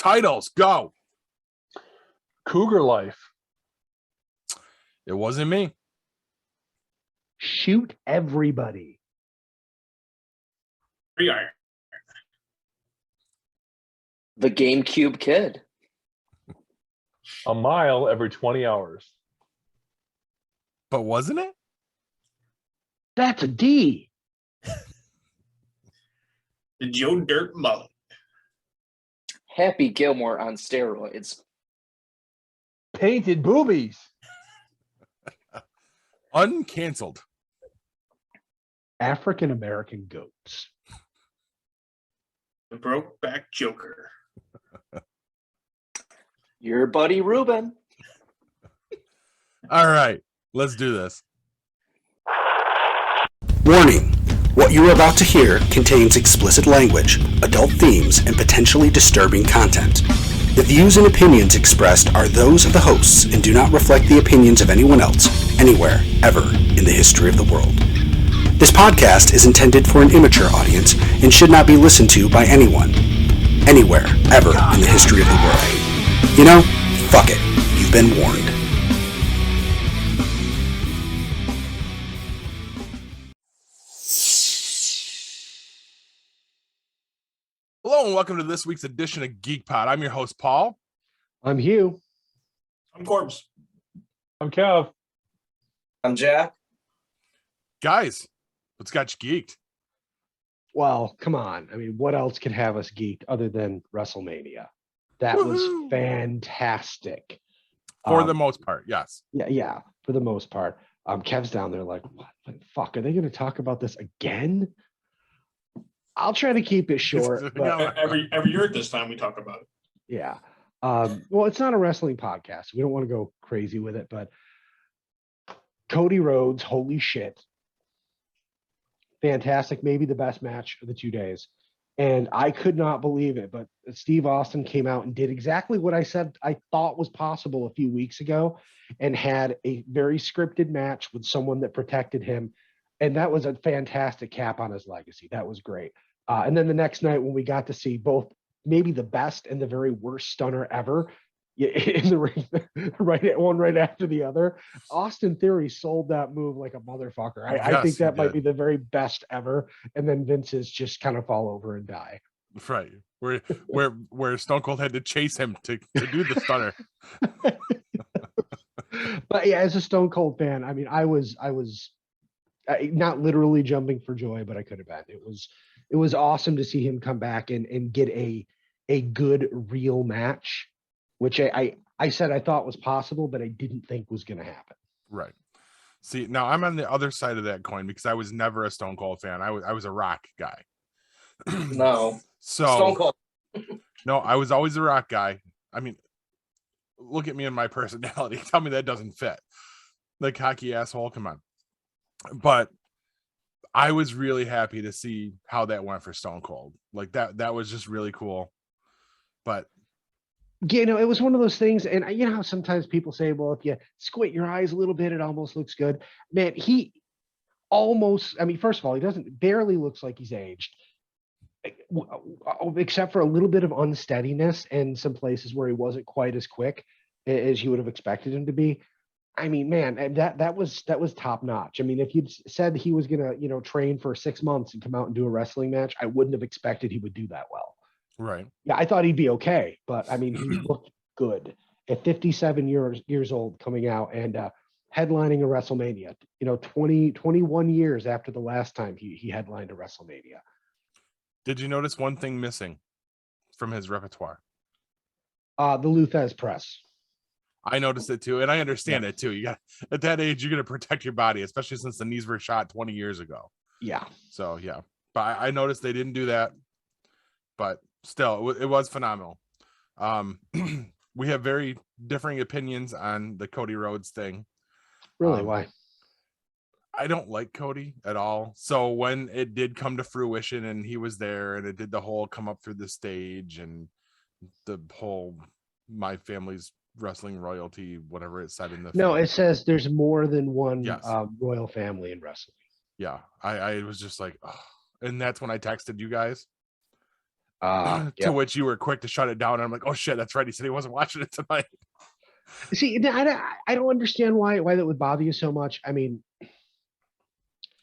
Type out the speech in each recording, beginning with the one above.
titles. Go. Cougar Life. It wasn't me. Shoot everybody. Free-art. The GameCube Kid. A mile every 20 hours. But wasn't it? That's a D. The Joe Dirt Mullet. Happy Gilmore on steroids. Painted boobies. Uncancelled. African American goats. The Brokeback Joker. Your buddy Reuben. All right, let's do this. Warning. What you are about to hear contains explicit language, adult themes, and potentially disturbing content. The views and opinions expressed are those of the hosts and do not reflect the opinions of anyone else, anywhere, ever, in the history of the world. This podcast is intended for an immature audience and should not be listened to by anyone, anywhere, ever, in the history of the world. You know, fuck it. You've been warned. Hello and welcome to this week's edition of Geek Pod. I'm your host, Paul. I'm Hugh. I'm Corbs. I'm Kev. I'm Jack. Guys, what's got you geeked? Well, come on. I mean, what else could have us geeked other than WrestleMania? That Woohoo! was fantastic. For the most part, yes. Yeah, for the most part. Kev's down there like, what the fuck? Are they going to talk about this again? I'll try to keep it short. But, Every year at this time we talk about it. yeah. Well, it's not a wrestling podcast. We don't want to go crazy with it, but Cody Rhodes, holy shit. Fantastic. Maybe the best match of the 2 days. And I could not believe it, but Steve Austin came out and did exactly what I said I thought was possible a few weeks ago and had a very scripted match with someone that protected him. And that was a fantastic cap on his legacy. That was great. And then the next night when we got to see both maybe the best and the very worst stunner ever in the ring, right after the other, Austin Theory sold that move like a motherfucker. I think that might be the very best ever. And then Vince's just kind of fall over and die. Right. Where Stone Cold had to chase him to do the stunner. But yeah, as a Stone Cold fan, I mean, I was not literally jumping for joy, but I could have been. It was awesome to see him come back and get a good real match, which I said I thought was possible, but I didn't think was going to happen. Right. See, now I'm on the other side of that coin because I was never a Stone Cold fan. I was a Rock guy. No. So Stone Cold. No, I was always a Rock guy. I mean, look at me and my personality. Tell me that doesn't fit. The cocky asshole. Come on. But I was really happy to see how that went for Stone Cold. Like that was just really cool. But you know, it was one of those things, and you know how sometimes people say, well, if you squint your eyes a little bit, it almost looks good. Man, he almost, I mean, first of all, he barely looks like he's aged, except for a little bit of unsteadiness and some places where he wasn't quite as quick as you would have expected him to be. I mean, man, that was top notch. I mean, if you'd said he was gonna, you know, train for 6 months and come out and do a wrestling match, I wouldn't have expected he would do that well. right. Yeah, I thought he'd be okay, but I mean, he looked good at 57 years old, coming out and headlining a WrestleMania. You know, 21 years after the last time he headlined a WrestleMania. Did you notice one thing missing from his repertoire? The Luthez press. I noticed it too, and I understand it too. You got at that age, you're gonna protect your body, especially since the knees were shot 20 years ago. Yeah. So yeah, but I noticed they didn't do that. But still, it was phenomenal. We have very differing opinions on the Cody Rhodes thing. Really? Why? I don't like Cody at all. So when it did come to fruition and he was there and it did the whole come up through the stage and the whole my family's wrestling royalty, whatever it said in the No, thing. it says there's more than one Yes. royal family in wrestling. Yeah, I was just like, oh. And that's when I texted you guys. To Yep. which you were quick to shut it down. And I'm like, oh shit, that's right. He said he wasn't watching it tonight. See, I don't understand why that would bother you so much. I mean,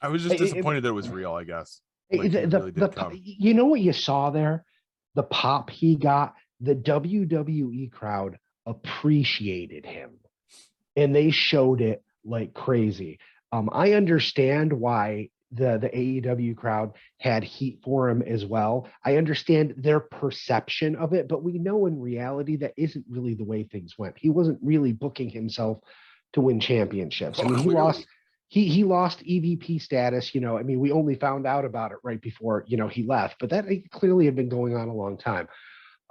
I was just disappointed that it was real, I guess. Like, he really did come. you know what you saw there? The pop he got, the WWE crowd appreciated him, and they showed it like crazy. I understand why the AEW crowd had heat for him as well. I understand their perception of it, but we know in reality that isn't really the way things went. He wasn't really booking himself to win championships. I mean, he lost. He lost EVP status. I mean, we only found out about it right before he left, but that clearly had been going on a long time.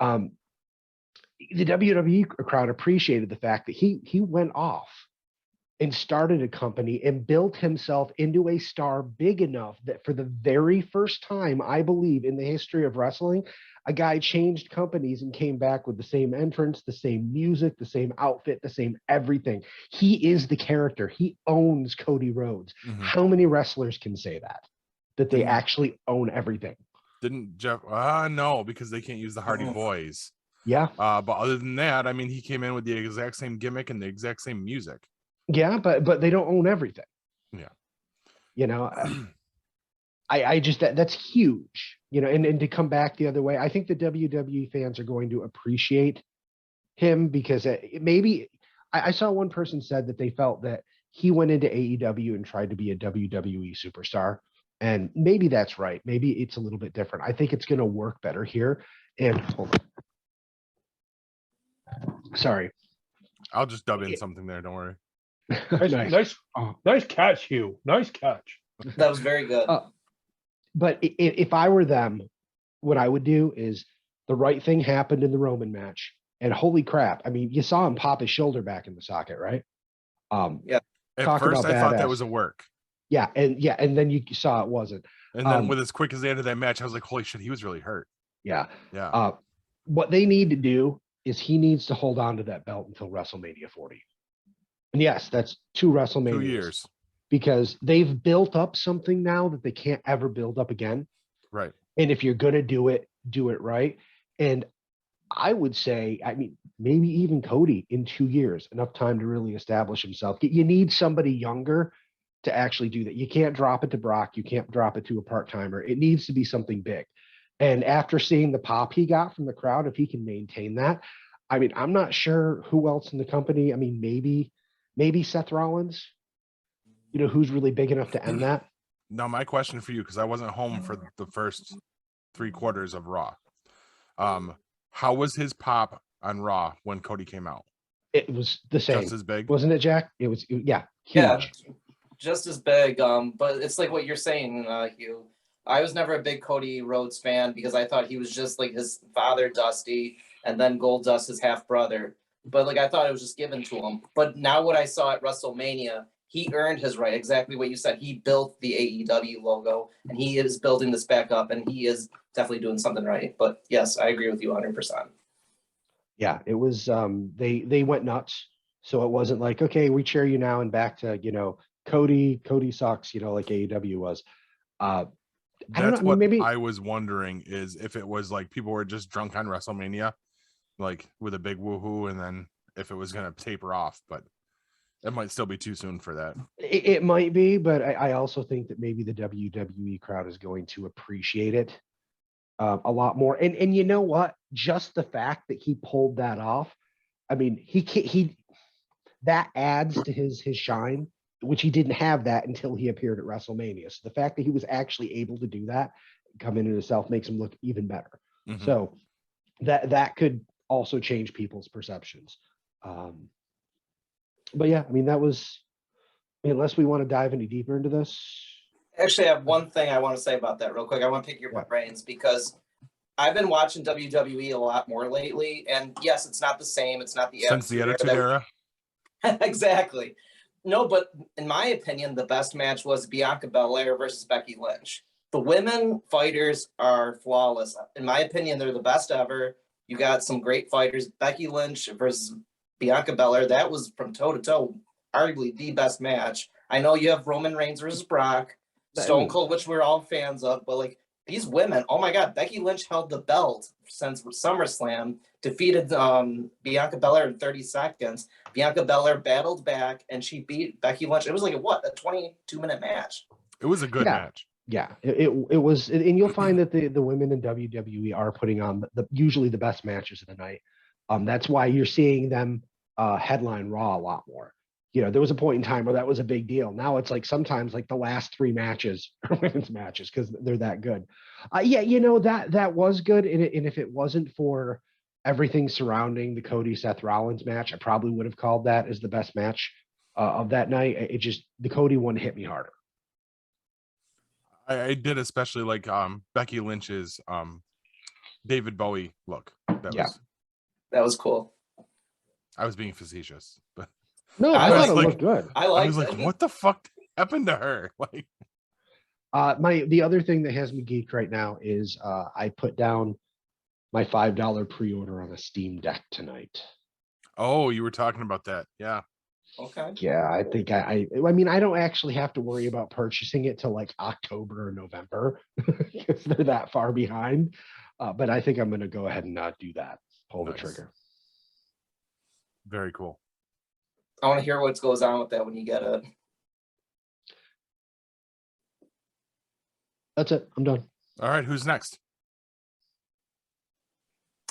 The WWE crowd appreciated the fact that he went off and started a company and built himself into a star big enough that for the very first time, I believe, in the history of wrestling, a guy changed companies and came back with the same entrance, the same music, the same outfit, the same everything. He is the character. He owns Cody Rhodes. Mhm. How many wrestlers can say that they actually own everything? Didn't Jeff? No, because they can't use the Hardy Boys. Yeah. But other than that, I mean, he came in with the exact same gimmick and the exact same music. Yeah, but they don't own everything. Yeah. I just that's huge, and to come back the other way, I think the WWE fans are going to appreciate him because maybe I saw one person said that they felt that he went into AEW and tried to be a WWE superstar. And maybe that's right. Maybe it's a little bit different. I think it's going to work better here. And hold on. Sorry. I'll just dub in something there. Don't worry. Nice catch, Hugh. Nice catch. That was very good. But if I were them, what I would do is the right thing happened in the Roman match. And holy crap. I mean, you saw him pop his shoulder back in the socket, right? Yeah. At first, I thought that was a work. Yeah. And then you saw it wasn't. And then with as quick as the end of that match, I was like, holy shit, he was really hurt. Yeah. Yeah. What they need to do is he needs to hold on to that belt until WrestleMania 40. And yes, that's 2 WrestleManias. 2 years. Because they've built up something now that they can't ever build up again. Right. And if you're going to do it right. And I would say, I mean, maybe even Cody in 2 years, enough time to really establish himself. You need somebody younger to actually do that. You can't drop it to Brock. You can't drop it to a part-timer. It needs to be something big. And after seeing the pop he got from the crowd, if he can maintain that, I mean, I'm not sure who else in the company. I mean, maybe Seth Rollins, who's really big enough to end that. Now, my question for you, because I wasn't home for the first 3 quarters of Raw. How was his pop on Raw when Cody came out? It was the same. Just as big? Wasn't it, Jack? It was, yeah, huge. Yeah, just as big. But it's like what you're saying, Hugh. I was never a big Cody Rhodes fan because I thought he was just like his father, Dusty, and then Goldust, his half brother. But like I thought it was just given to him. But now what I saw at WrestleMania, he earned his right. Exactly what you said. He built the AEW logo, and he is building this back up, and he is definitely doing something right. But yes, I agree with you 100%. Yeah, it was. They went nuts. So it wasn't like, okay, we cheer you now and back to Cody sucks. Like AEW was. That's know, what maybe I was wondering is if it was like people were just drunk on WrestleMania, like with a big woohoo, and then if it was going to taper off, but it might still be too soon for that. It might be, but I also think that maybe the WWE crowd is going to appreciate it a lot more. And you know what? Just the fact that he pulled that off, I mean, he that adds to his shine, which he didn't have that until he appeared at WrestleMania. So the fact that he was actually able to do that, come into himself, makes him look even better. Mm-hmm. So that could also change people's perceptions. But yeah, I mean, that was, unless we want to dive any deeper into this. Actually, I have one thing I want to say about that real quick. I want to pick your brains because I've been watching WWE a lot more lately. And yes, it's not the same. It's not the since the Attitude Era. Exactly. No, but in my opinion, the best match was Bianca Belair versus Becky Lynch. The women fighters are flawless. In my opinion, they're the best ever. You got some great fighters. Becky Lynch versus Bianca Belair, that was from toe to toe, arguably the best match. I know you have Roman Reigns versus Brock, Stone Cold, which we're all fans of, but like these women, oh my God, Becky Lynch held the belt since SummerSlam, defeated Bianca Belair in 30 seconds. Bianca Belair battled back and she beat Becky Lynch. It was like a 22-minute match. It was a good match. Yeah, it was, and you'll find that the women in WWE are putting on usually the best matches of the night. That's why you're seeing them headline Raw a lot more. There was a point in time where that was a big deal. Now it's like sometimes like the last 3 matches are women's matches because they're that good. That was good. And if it wasn't for everything surrounding the Cody Seth Rollins match, I probably would have called that as the best match of that night. The Cody one hit me harder. I did especially like Becky Lynch's David Bowie look. That was cool. I was being facetious, but no, I thought it looked good. I was like, what the fuck happened to her? Like, the other thing that has me geeked right now is I put down my $5 pre-order on a Steam Deck tonight. Oh, you were talking about that, yeah. Okay. Yeah, I think I mean, I don't actually have to worry about purchasing it till like October or November because they're that far behind. But I think I'm going to go ahead and do that. Pull the trigger. Very cool. I want to hear what goes on with that when you get it. That's it. I'm done. All right, who's next?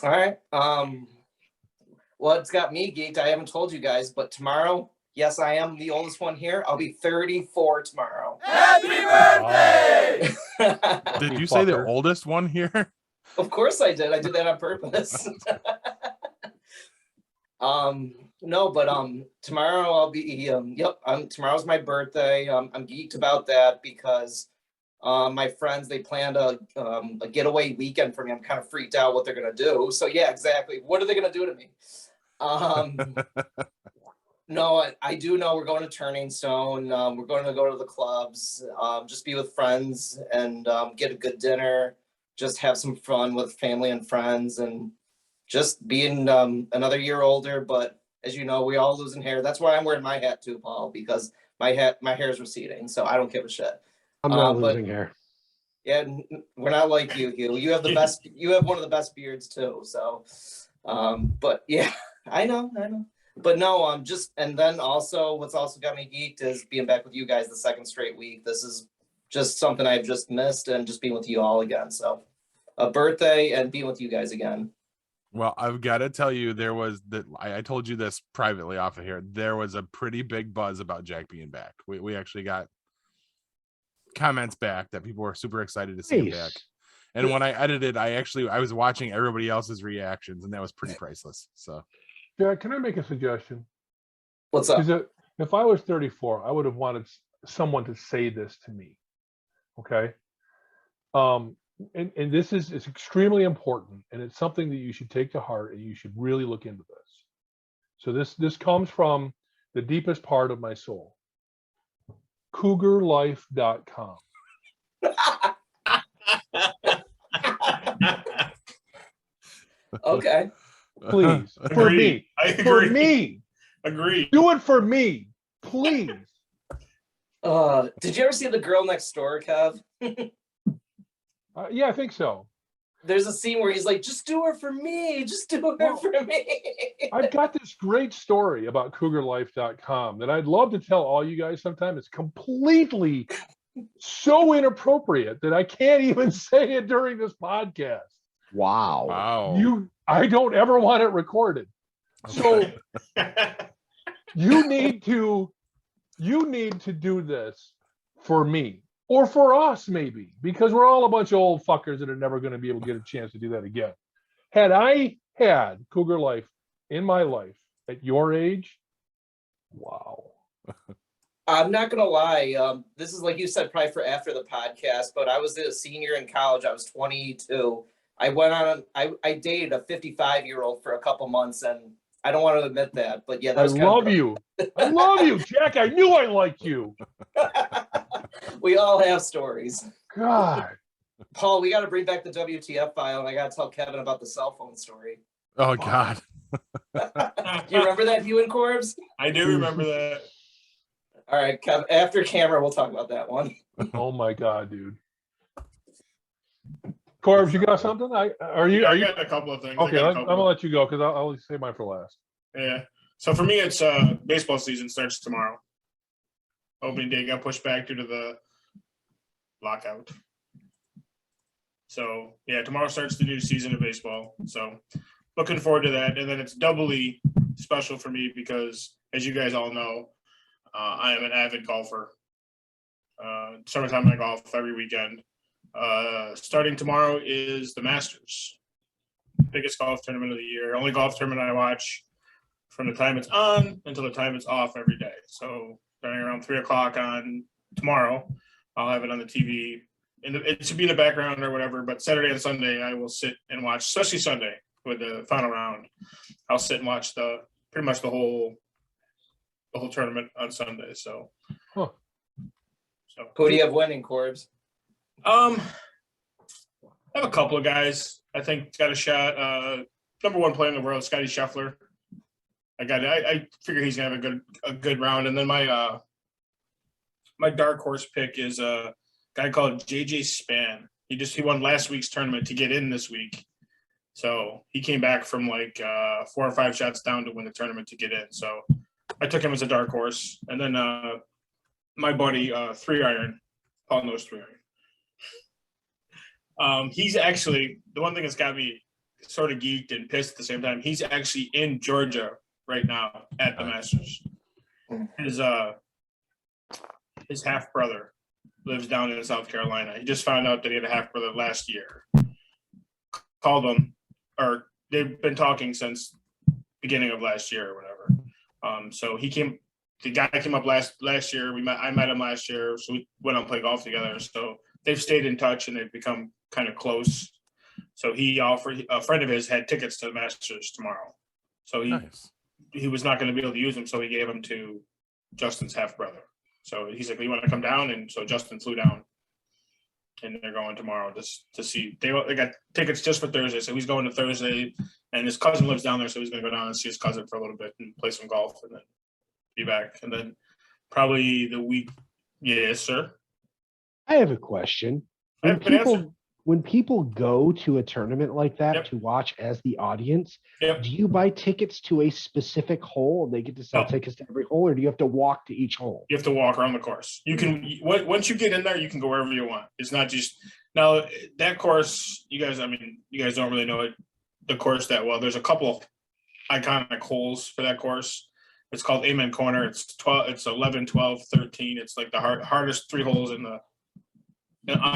All right. Well, it's got me geeked. I haven't told you guys, but tomorrow, yes, I am the oldest one here. I'll be 34 tomorrow. Happy birthday! Did you say the oldest one here? Of course I did. I did that on purpose. No, but tomorrow I'll be tomorrow's my birthday. I'm geeked about that because my friends, they planned a getaway weekend for me. I'm kind of freaked out what they're gonna do. So yeah, exactly. What are they gonna do to me? No, I do know we're going to Turning Stone. We're going to go to the clubs, just be with friends and get a good dinner, just have some fun with family and friends, and just being another year older. But as you know, we all losing hair. That's why I'm wearing my hat too, Paul, because my hair is receding, so I don't give a shit. I'm not losing hair. Yeah, we're not like you, Hugh. You have the best. You have one of the best beards too. So, but yeah, I know. But no, and then also, what's also got me geeked is being back with you guys the second straight week. This is just something I've just missed, and just being with you all again. So, a birthday and being with you guys again. Well, I've got to tell you, there was I told you this privately off of here. There was a pretty big buzz about Jack being back. We actually got comments back that people were super excited to see him back. And when I edited, I was watching everybody else's reactions, and that was pretty priceless. So, Jack, can I make a suggestion? What's up? If I was 34, I would have wanted someone to say this to me. Okay. And this is extremely important, and it's something that you should take to heart, and you should really look into this. So this comes from the deepest part of my soul. CougarLife.com. Okay. Please. For me. I agree. For me. Agree. Do it for me. Please. Did you ever see The Girl Next Door, Kev? Yeah, I think so. There's a scene where he's like, just do her for me. Just do her for me. I've got this great story about CougarLife.com that I'd love to tell all you guys sometime. It's completely so inappropriate that I can't even say it during this podcast. Wow. I don't ever want it recorded. So you need to do this for me. Or for us, maybe, because we're all a bunch of old fuckers that are never going to be able to get a chance to do that again. Had I had Cougar Life in my life at your age, wow. I'm not going to lie. This is, like you said, probably for after the podcast, but I was a senior in college. I was 22. I dated a 55-year-old for a couple months, and I don't want to admit that, but yeah, that was I love you. I love you, Jack. I knew I liked you. We all have stories. God. Paul, we got to bring back the WTF file, and I got to tell Kevin about the cell phone story. Oh, God. Do you remember that, Hugh and Corbs? I do remember that. All right, Kevin, after camera, we'll talk about that one. Oh, my God, dude. Corbs, you got something? Are you? got a couple of things. Okay, I'm gonna let you go because I'll save mine for last. Yeah. So for me, it's baseball season starts tomorrow. Opening day got pushed back due to the lockout. So yeah, tomorrow starts the new season of baseball. So looking forward to that. And then it's doubly special for me because, as you guys all know, I am an avid golfer. Summertime I golf every weekend. Starting tomorrow is the Masters, biggest golf tournament of the year. Only golf tournament I watch from the time it's on until the time it's off every day. So starting around 3:00 on tomorrow, I'll have it on the TV. And it should be in the background or whatever, but Saturday and Sunday I will sit and watch, especially Sunday with the final round. I'll sit and watch pretty much the whole tournament on Sunday. So, Huh. Who do you have winning, Corbs? I have a couple of guys I think got a shot. Number one player in the world, Scotty Scheffler. I figure he's gonna have a good round. And then my dark horse pick is a guy called JJ Spann. He won last week's tournament to get in this week. So he came back from like 4 or 5 shots down to win the tournament to get in. So I took him as a dark horse. And then my buddy 3 Iron, Paul knows 3 Iron. He's actually, the one thing that's got me sort of geeked and pissed at the same time, he's actually in Georgia right now at the Masters. His half brother lives down in South Carolina. He just found out that he had a half brother last year. Called him, or they've been talking since beginning of last year or whatever. So the guy came up last year. I met him last year, so we went out and played golf together. So they've stayed in touch and they've become kind of close. So he offered, a friend of his had tickets to the Masters tomorrow. So he was not going to be able to use them, so he gave them to Justin's half brother. So he's like, "You want to come down?" And so Justin flew down, and they're going tomorrow just to see. They got tickets just for Thursday, so he's going to Thursday. And his cousin lives down there, so he's going to go down and see his cousin for a little bit and play some golf, and then be back. And then probably the week. Yes, sir. I have a question. When people go to a tournament like that to watch as the audience, do you buy tickets to a specific hole and they get to sell tickets to every hole, or do you have to walk to each hole? You have to walk around the course. You can once you get in there, you can go wherever you want. It's not just now that course. You guys don't really know the course that well. There's a couple of iconic holes for that course. It's called Amen Corner. It's 12. It's 11, 12, 13. It's like the hardest 3 holes on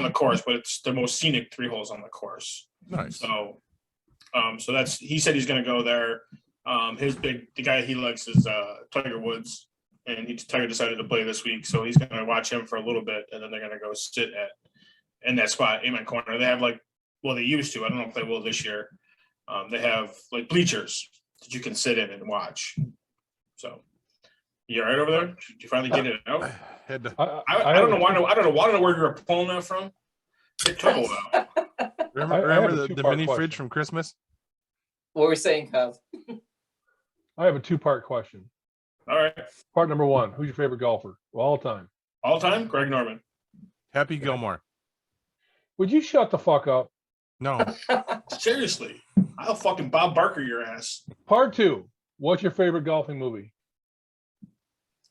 the course, but it's the most scenic 3 holes on the course. Nice. So, he said he's going to go there. The guy he likes is Tiger Woods, and Tiger decided to play this week, so he's going to watch him for a little bit, and then they're going to go sit in that spot, Amen Corner. They have they used to. I don't know if they will this year. They have like bleachers that you can sit in and watch. So, you all right over there? Did you finally get it out? I don't know where you're pulling that from. It took a while. Remember the mini fridge from Christmas? What were we saying, Kev? I have a 2-part question. All right. Part number 1: who's your favorite golfer of all time? All time, Greg Norman. Happy Gilmore. Would you shut the fuck up? No. Seriously, I'll fucking Bob Barker your ass. Part 2: what's your favorite golfing movie?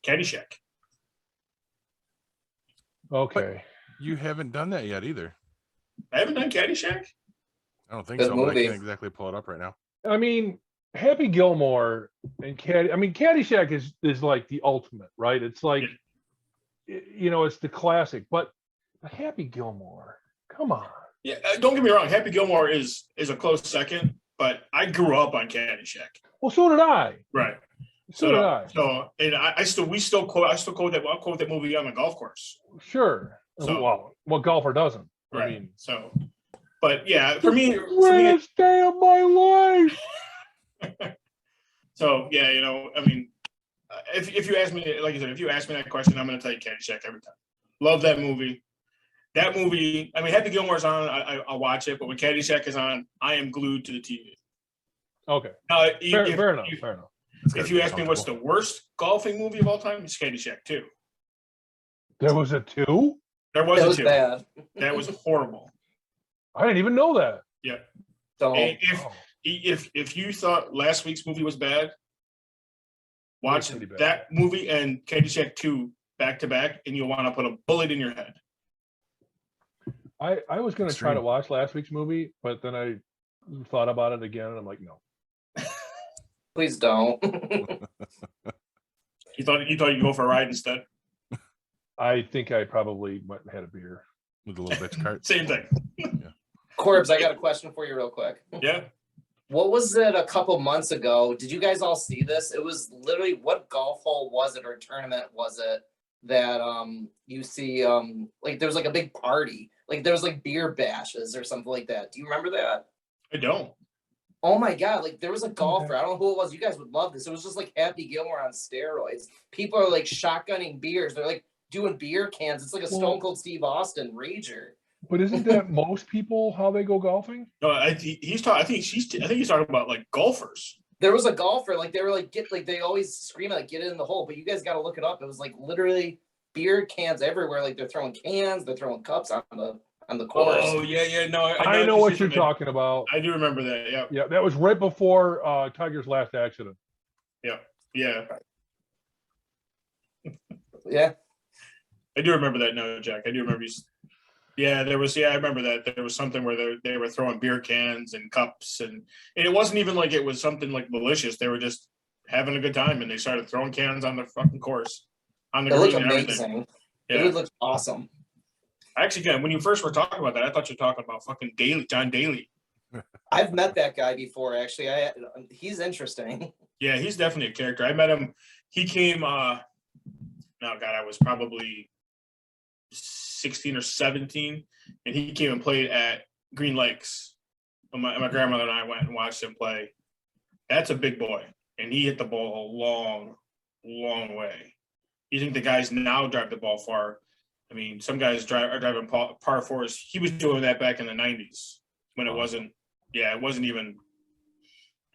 Caddyshack. Okay. But you haven't done that yet either. I haven't done Caddyshack. I don't think Good so, but I movie. can't exactly pull it up right now. I mean, Happy Gilmore and Caddyshack is like the ultimate, right? It's like, it's the classic, but Happy Gilmore, come on. Yeah, don't get me wrong. Happy Gilmore is a close second, but I grew up on Caddyshack. Well, so did I. Right. So did I. So, and I still quote that. I'll quote that movie on the golf course. Sure. So, well, what golfer doesn't? Right. I mean, so, but yeah, for me, greatest day of my life. So yeah, if you ask me, like I said, if you ask me that question, I'm going to tell you Caddyshack every time. Love that movie. That movie. I mean, Happy Gilmore's on. I'll watch it, but when Caddyshack is on, I am glued to the TV. Okay. Fair enough. If you ask me what's the worst golfing movie of all time, it's Caddyshack 2. There was a 2? There was That a was 2. bad. That was horrible. I didn't even know that. Yeah. So And Oh, if you thought last week's movie was bad, watch pretty bad. that movie and Caddyshack 2 back to back, and you'll want to put a bullet in your head. I was going to try to Extreme. watch last week's movie, but then I thought about it again, and I'm like, no. please don't. You thought you'd go for a ride instead. I think I probably went and had a beer. With a little bitch cart. Same thing. Corbs, I got a question for you real quick. Yeah. What was it a couple months ago? Did you guys all see this? It was literally, what golf hole was it or tournament was it that you see like there was like a big party, like there was like beer bashes or something like that. Do you remember that? I don't. Oh my god, like there was a golfer, I don't know who it was, you guys would love this. It was just like Happy Gilmore on steroids. People are like shotgunning beers, they're like doing beer cans. It's like a Stone Cold Steve Austin rager. But isn't that most people how they go golfing? No, I think he's talking about like golfers. There was a golfer, like they were like they always scream like get it in the hole, but you guys got to look it up. It was like literally beer cans everywhere. Like they're throwing cans, they're throwing cups on the course. Oh yeah. No, I know what you're talking about. I do remember that. Yeah. Yeah, that was right before Tiger's last accident. Yeah. Yeah. I do remember that now, Jack. I do remember. Yeah, there was. Yeah, I remember that. There was something where they were throwing beer cans and cups, and it wasn't even like it was something like malicious. They were just having a good time, and they started throwing cans on the fucking course, on the It green looked and everything. amazing. Yeah. It looked awesome. Actually, yeah, when you first were talking about that, I thought you were talking about fucking John Daly. I've met that guy before, actually. He's interesting. Yeah, he's definitely a character. I met him. He came. I was probably 16 or 17, and he came and played at Green Lakes. My grandmother and I went and watched him play. That's a big boy, and he hit the ball a long, long way. You think the guys now drive the ball far? I mean, some guys are driving par fours. He was doing that back in the 90s when it wasn't. Yeah, it wasn't even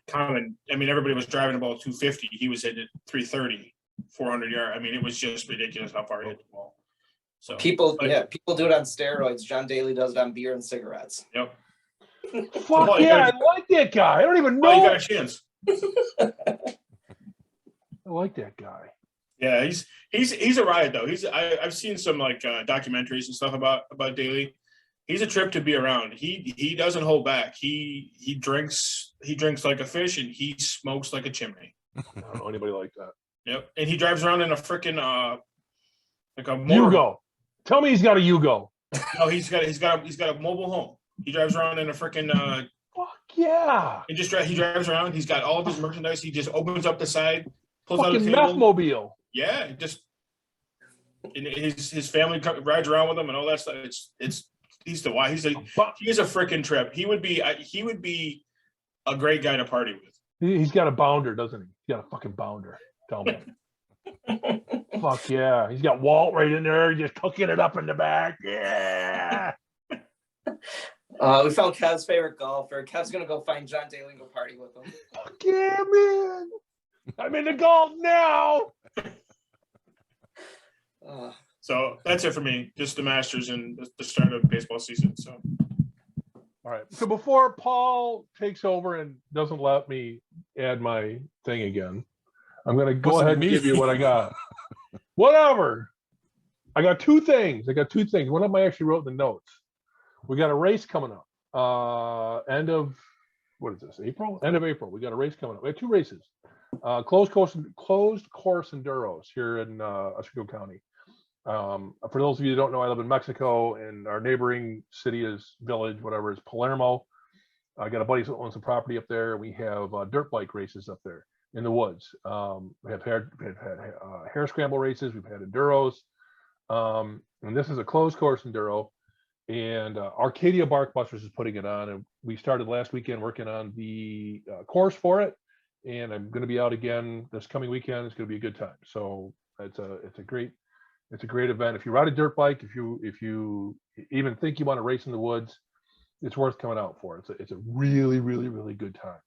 common. I mean, everybody was driving the ball 250. He was hitting it 330, 400 yards. I mean, it was just ridiculous how far he hit the ball. So People do it on steroids. John Daly does it on beer and cigarettes. Yep. Fuck yeah, I like that guy. I don't even Oh, you know. got a chance. I like that guy. Yeah, he's a riot though. I've seen some like documentaries and stuff about Daly. He's a trip to be around. He doesn't hold back. He drinks like a fish, and he smokes like a chimney. I don't know anybody like that. Yep. And he drives around in a freaking like a Yugo. Tell me he's got a Yugo. No, he's got a mobile home. He drives around in a freaking Fuck yeah. he drives around. He's got all of his merchandise. He just opens up the side, pulls out a Fucking table. meth mobile. Yeah, and his family rides around with him and all that stuff. He's a freaking trip. He would be a great guy to party with. He's got a bounder, doesn't he? He's got a fucking bounder. Tell me. Fuck yeah. He's got Walt right in there, just cooking it up in the back. Yeah. We found Kev's favorite golfer. Kev's gonna go find John Daly and go party with him. Fuck yeah, man. I'm in the golf now. So that's it for me. Just the Masters and the start of baseball season. So All right. So before Paul takes over and doesn't let me add my thing again, I'm going to go Wasn't ahead and me. give you what I got. Whatever. I got two things. One of them I actually wrote in the notes. We got a race coming up. End of April? End of April. We got a race coming up. We have two races. Closed course enduros here in Oswego County. For those of you who don't know, I live in Mexico, and our neighboring village, whatever, is Palermo. I got a buddy who owns some property up there. We have dirt bike races up there in the woods. We have had hair scramble races. We've had enduros, and this is a closed course enduro. And Arcadia Barkbusters is putting it on, and we started last weekend working on the course for it. And I'm going to be out again this coming weekend. It's going to be a good time. So it's a great event. If you ride a dirt bike, if you even think you want to race in the woods, it's worth coming out for. It's a really, really, really good time.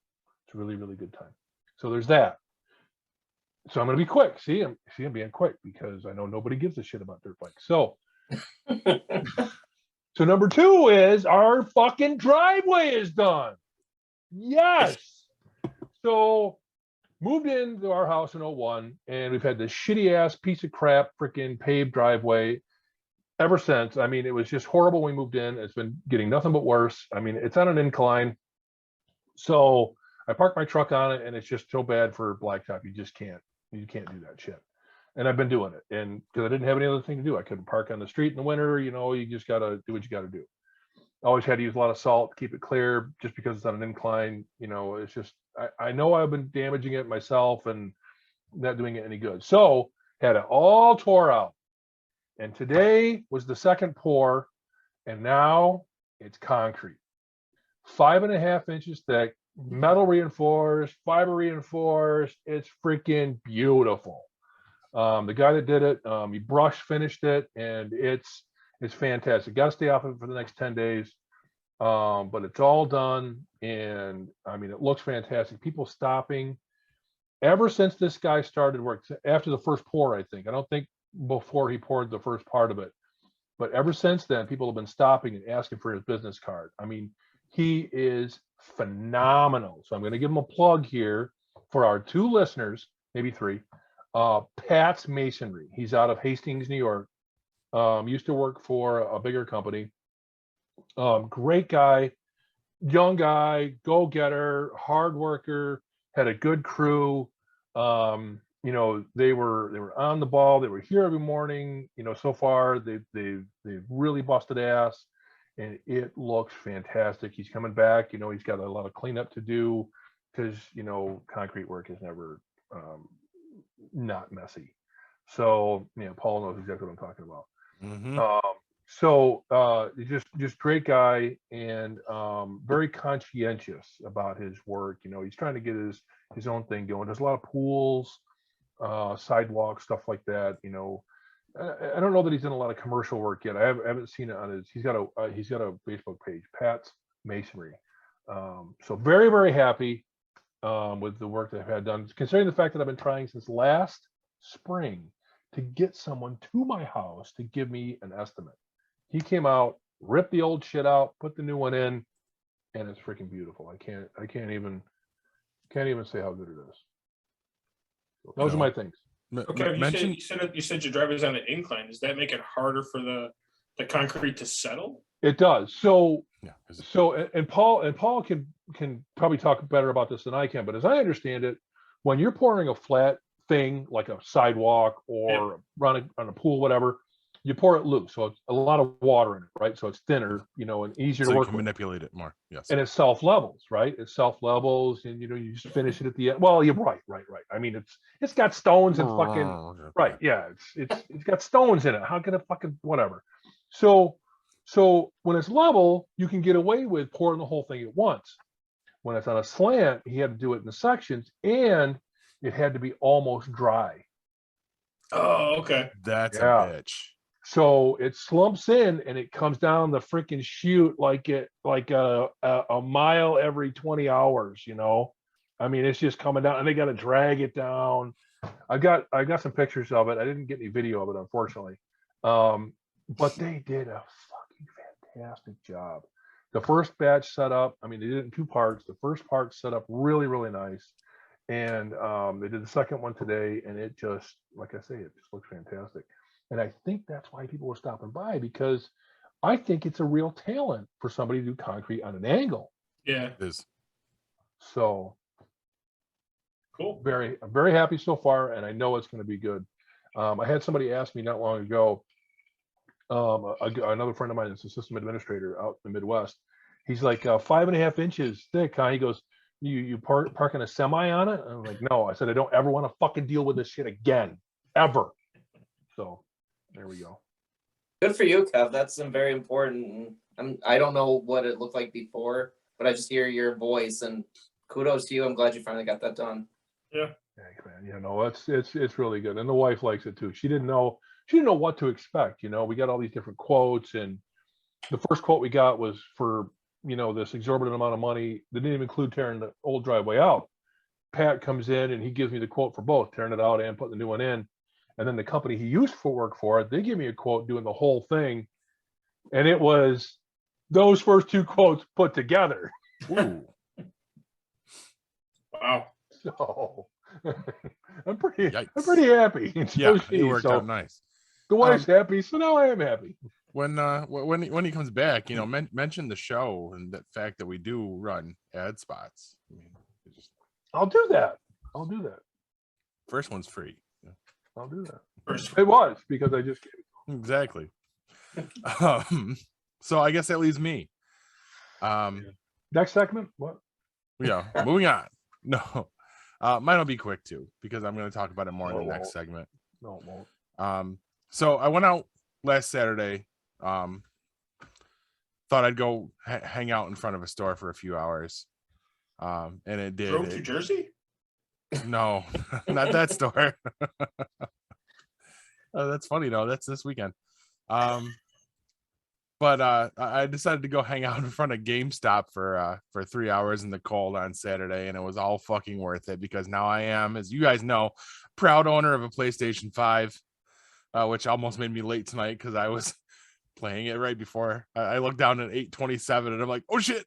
It's a really, really good time. So there's that. So I'm going to be quick. I'm being quick because I know nobody gives a shit about dirt bikes. So So number 2 is our fucking driveway is done. Yes. So moved into our house in 01, and we've had this shitty ass piece of crap freaking paved driveway ever since. I mean, it was just horrible when we moved in. It's been getting nothing but worse. I mean, it's on an incline. So I parked my truck on it, and it's just so bad for blacktop. You can't do that shit. And I've been doing it. And because I didn't have any other thing to do, I couldn't park on the street in the winter. You just got to do what you got to do. Always had to use a lot of salt to keep it clear just because it's on an incline. It's just, I know I've been damaging it myself and not doing it any good. So had it all tore out. And today was the second pour, and now it's concrete. 5.5 inches thick, metal reinforced, fiber reinforced. It's freaking beautiful. The guy that did it, he brush finished it, and it's fantastic. Got to stay off it for the next 10 days. But it's all done, and I mean, it looks fantastic. People stopping ever since this guy started work after the first pour, I think. I don't think before he poured the first part of it, but ever since then, people have been stopping and asking for his business card. I mean, he is phenomenal. So I'm going to give him a plug here for our 2 listeners, maybe 3. Pat's Masonry. He's out of Hastings, New York. Used to work for a bigger company. Great guy, young guy, go-getter, hard worker, had a good crew. They were on the ball. They were here every morning. So far they've really busted ass, and it looks fantastic. He's coming back. He's got a lot of cleanup to do because concrete work is never not messy. So Paul knows exactly what I'm talking about. Just great guy, and very conscientious about his work. He's trying to get his own thing going. There's a lot of pools, sidewalks, stuff like that. I don't know that he's done a lot of commercial work yet. I haven't seen it on his. He's got a Facebook page, Pat's Masonry. So very, very happy with the work that I've had done, considering the fact that I've been trying since last spring to get someone to my house to give me an estimate. He came out, ripped the old shit out, put the new one in, and it's freaking beautiful. I can't even say how good it is. So those are my things. Okay, you said your driveway's on an incline. Does that make it harder for the concrete to settle? It does. So Yeah. and Paul can probably talk better about this than I can, but as I understand it, when you're pouring a flat thing like a sidewalk or run on a pool, whatever, you pour it loose. So it's a lot of water in it, right? So it's thinner, and easier to work with. Manipulate it more. Yes. And it self-levels, right? It self-levels, and you just finish it at the end. Well, you're right. I mean, it's got stones and fucking right. Yeah, it's got stones in it. How can it fucking whatever? So when it's level, you can get away with pouring the whole thing at once. When it's on a slant, he had to do it in the sections, and it had to be almost dry. Oh, okay. That's a bitch. So it slumps in and it comes down the freaking chute like a mile every 20 hours, I mean, it's just coming down, and they got to drag it down. I got some pictures of it. I didn't get any video of it, unfortunately. But they did a fucking fantastic job. The first batch set up, I mean, they did it in 2 parts. The first part set up really, really nice. And they did the second one today, and it just, like I say, it just looks fantastic. And I think that's why people were stopping by, because I think it's a real talent for somebody to do concrete on an angle. Yeah. It is. So cool. I'm very happy so far, and I know it's going to be good. I had somebody ask me not long ago, another friend of mine is a system administrator out in the Midwest. He's like 5.5 inches thick, huh? He goes, you parking a semi on it? I'm like, no. I said, I don't ever want to fucking deal with this shit again, ever. So there we go. Good for you, Kev. That's very important. I don't know what it looked like before, but I just hear your voice, and kudos to you. I'm glad you finally got that done. Yeah. Thanks, man. It's really good, and the wife likes it too. She didn't know what to expect. We got all these different quotes, and the first quote we got was for this exorbitant amount of money that didn't even include tearing the old driveway out. Pat comes in and he gives me the quote for both tearing it out and putting the new one in. And then the company he used for work for it, they give me a quote doing the whole thing. and it was those first two quotes put together. Ooh. Wow. So I'm pretty Yikes. happy. Yeah, So it worked so out nice. the wife's happy, so now I am happy. When he comes back, mention the show and the fact that we do run ad spots. I mean, I'll do that. first one's free. I'll do that. First, It was because I just gave it. Exactly. So I guess that leaves me. Next segment. What? Yeah, moving on. No, mine will be quick too because I'm going to talk about it more in the next segment. No, it won't. So I went out last Saturday. Thought I'd go hang out in front of a store for a few hours. And it did. drove to Jersey? No, not that store. That's funny though. That's this weekend. But I decided to go hang out in front of GameStop for 3 hours in the cold on Saturday, and it was all fucking worth it because now I am, as you guys know, proud owner of a PlayStation 5, which almost made me late tonight because I was playing it right before I looked down at 8:27 and I'm like, oh shit.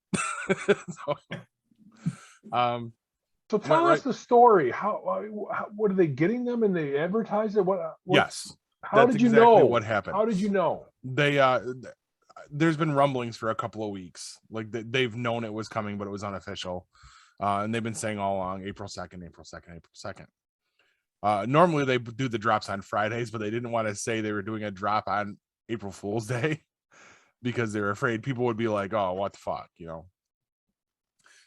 So tell us the story. How what are they getting them and they advertise it? What Yes. How That's did you exactly know? what happened. How did you know? They there's been rumblings for a couple of weeks. Like they've known it was coming, but it was unofficial. And they've been saying all along April 2nd. Normally they do the drops on Fridays, but they didn't want to say they were doing a drop on April Fool's Day because they were afraid people would be like, oh, what the fuck,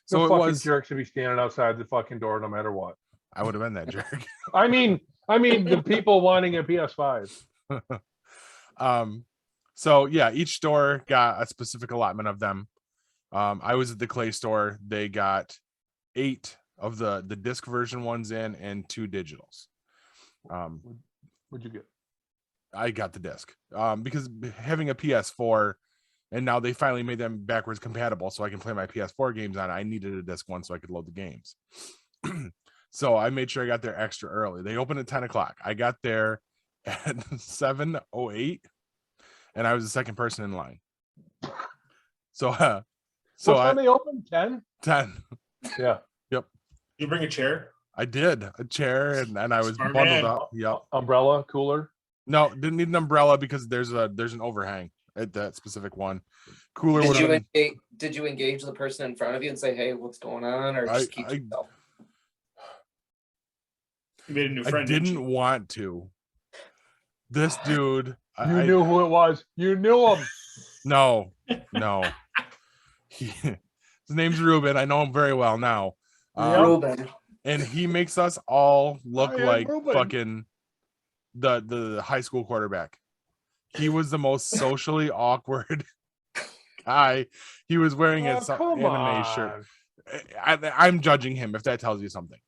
So it was jerk should be standing outside the fucking door no matter what. I would have been that jerk. I mean the people wanting a PS5. So yeah, each store got a specific allotment of them. I was at the Clay store. They got 8 of the disc version ones in and 2 digitals. What'd you get? I got the disc because having a PS4 and now they finally made them backwards compatible so I can play my PS4 games on it. I needed a disc one so I could load the games. So I made sure I got there extra early. They opened at 10 o'clock. I got there at 7:08 and I was the second person in line. So what time they open? 10? 10. Yeah. Yep. You bring a chair? I did. A chair and I was Smart bundled man. up. Yep. Umbrella, cooler. No, didn't need an umbrella because there's an overhang at that specific one. Cooler Did would you have did you engage the person in front of you and say, hey, what's going on? Or just keep yourself? You made a new I friend. didn't want to. This dude You knew who it was. You knew him. No. His name's Reuben. I know him very well now. Reuben. And he makes us all look I am like Reuben. fucking the high school quarterback. He was the most socially awkward guy. He was wearing an anime shirt. I'm judging him if that tells you something.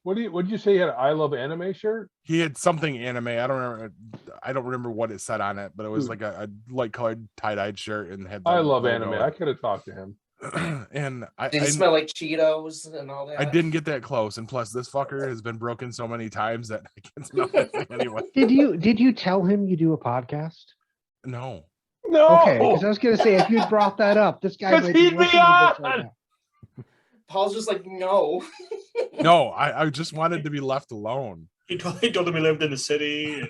What did you say? He had an I Love Anime shirt? He had something anime. I don't remember what it said on it, but it was like a light colored tie-dyed shirt and had I love anime. I could have talked to him. And Did he smell like Cheetos and all that? I didn't get that close, and plus this fucker has been broken so many times that I can't smell anything anyway. Did you tell him you do a podcast? No. No. Okay, because I was gonna say if you brought that up, this guy might be he'd be listening to this right on. now. Paul's just like, no. No, I just wanted to be left alone. He told him he lived in the city.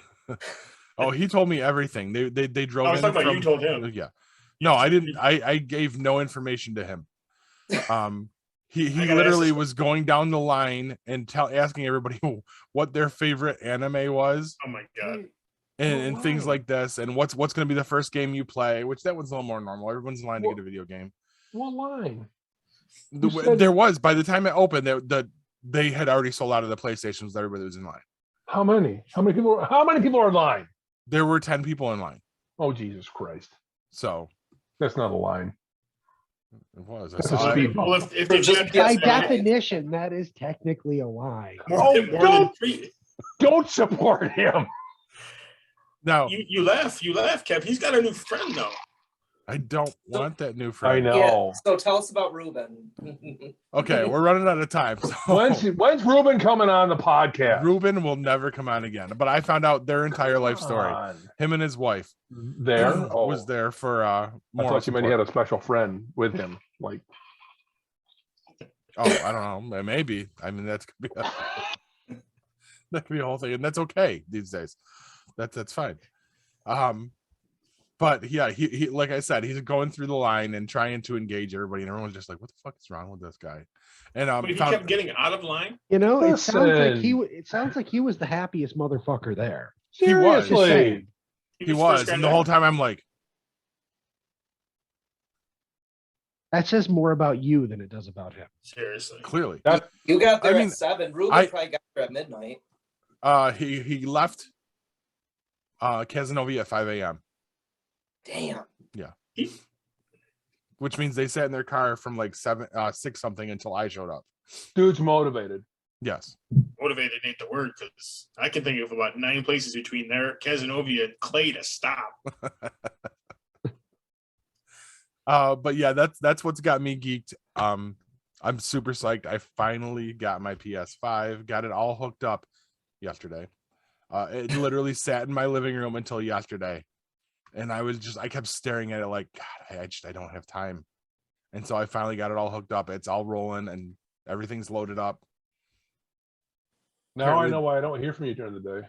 Oh, he told me everything. They drove. I was in talking about you told him. Yeah. No, I didn't. I gave no information to him. He literally was going down the line and asking everybody what their favorite anime was. Oh my god. And things like this, and what's going to be the first game you play, which that one's a little more normal. Everyone's in line to get a video game. What line? There was, by the time it opened, they had already sold out of the PlayStations. Everybody was in line. How many? How many people are in line? There were 10 people in line. Oh, Jesus Christ. So That's not a line. it was. I That's a saw it. speed bump. Well, if they Just By PS5 definition, that is technically a lie. more than don't- 3 Don't support him. Now, you laugh, Kev. He's got a new friend though. I don't want that new friend. I know. Yeah. So tell us about Reuben. Okay, we're running out of time. So When's Reuben coming on the podcast? Reuben will never come on again. But I found out their entire life story. On. Him and his wife There was there for I more thought you meant he support. had a special friend with him. Like, Oh, I don't know. Maybe. I mean, that could be a whole thing, and that's okay these days. That's fine. But yeah, he like I said, he's going through the line and trying to engage everybody, and everyone's just like, "What the fuck is wrong with this guy?" And But he kept getting out of line. You know, it Listen. sounds like he was the happiest motherfucker there. He was. Just seriously. saying. he was, and the whole time I'm like, That says more about you than it does about him. Seriously. clearly, You got there I mean, at 7. Reuben probably got there at midnight. he left Casanova at 5 a.m. Damn. which means they sat in their car from like 6 something until I showed up. Dude's motivated. Yes. Motivated ain't the word, because I can think of about 9 places between there, Casanova and Clay to stop. But yeah, that's what's got me geeked. I'm super psyched. I finally got my PS5, got it all hooked up yesterday. It literally sat in my living room until yesterday. And I kept staring at it like, God, I don't have time. And so I finally got it all hooked up. It's all rolling and everything's loaded up. Now Apparently- I know why I don't hear from you during the day.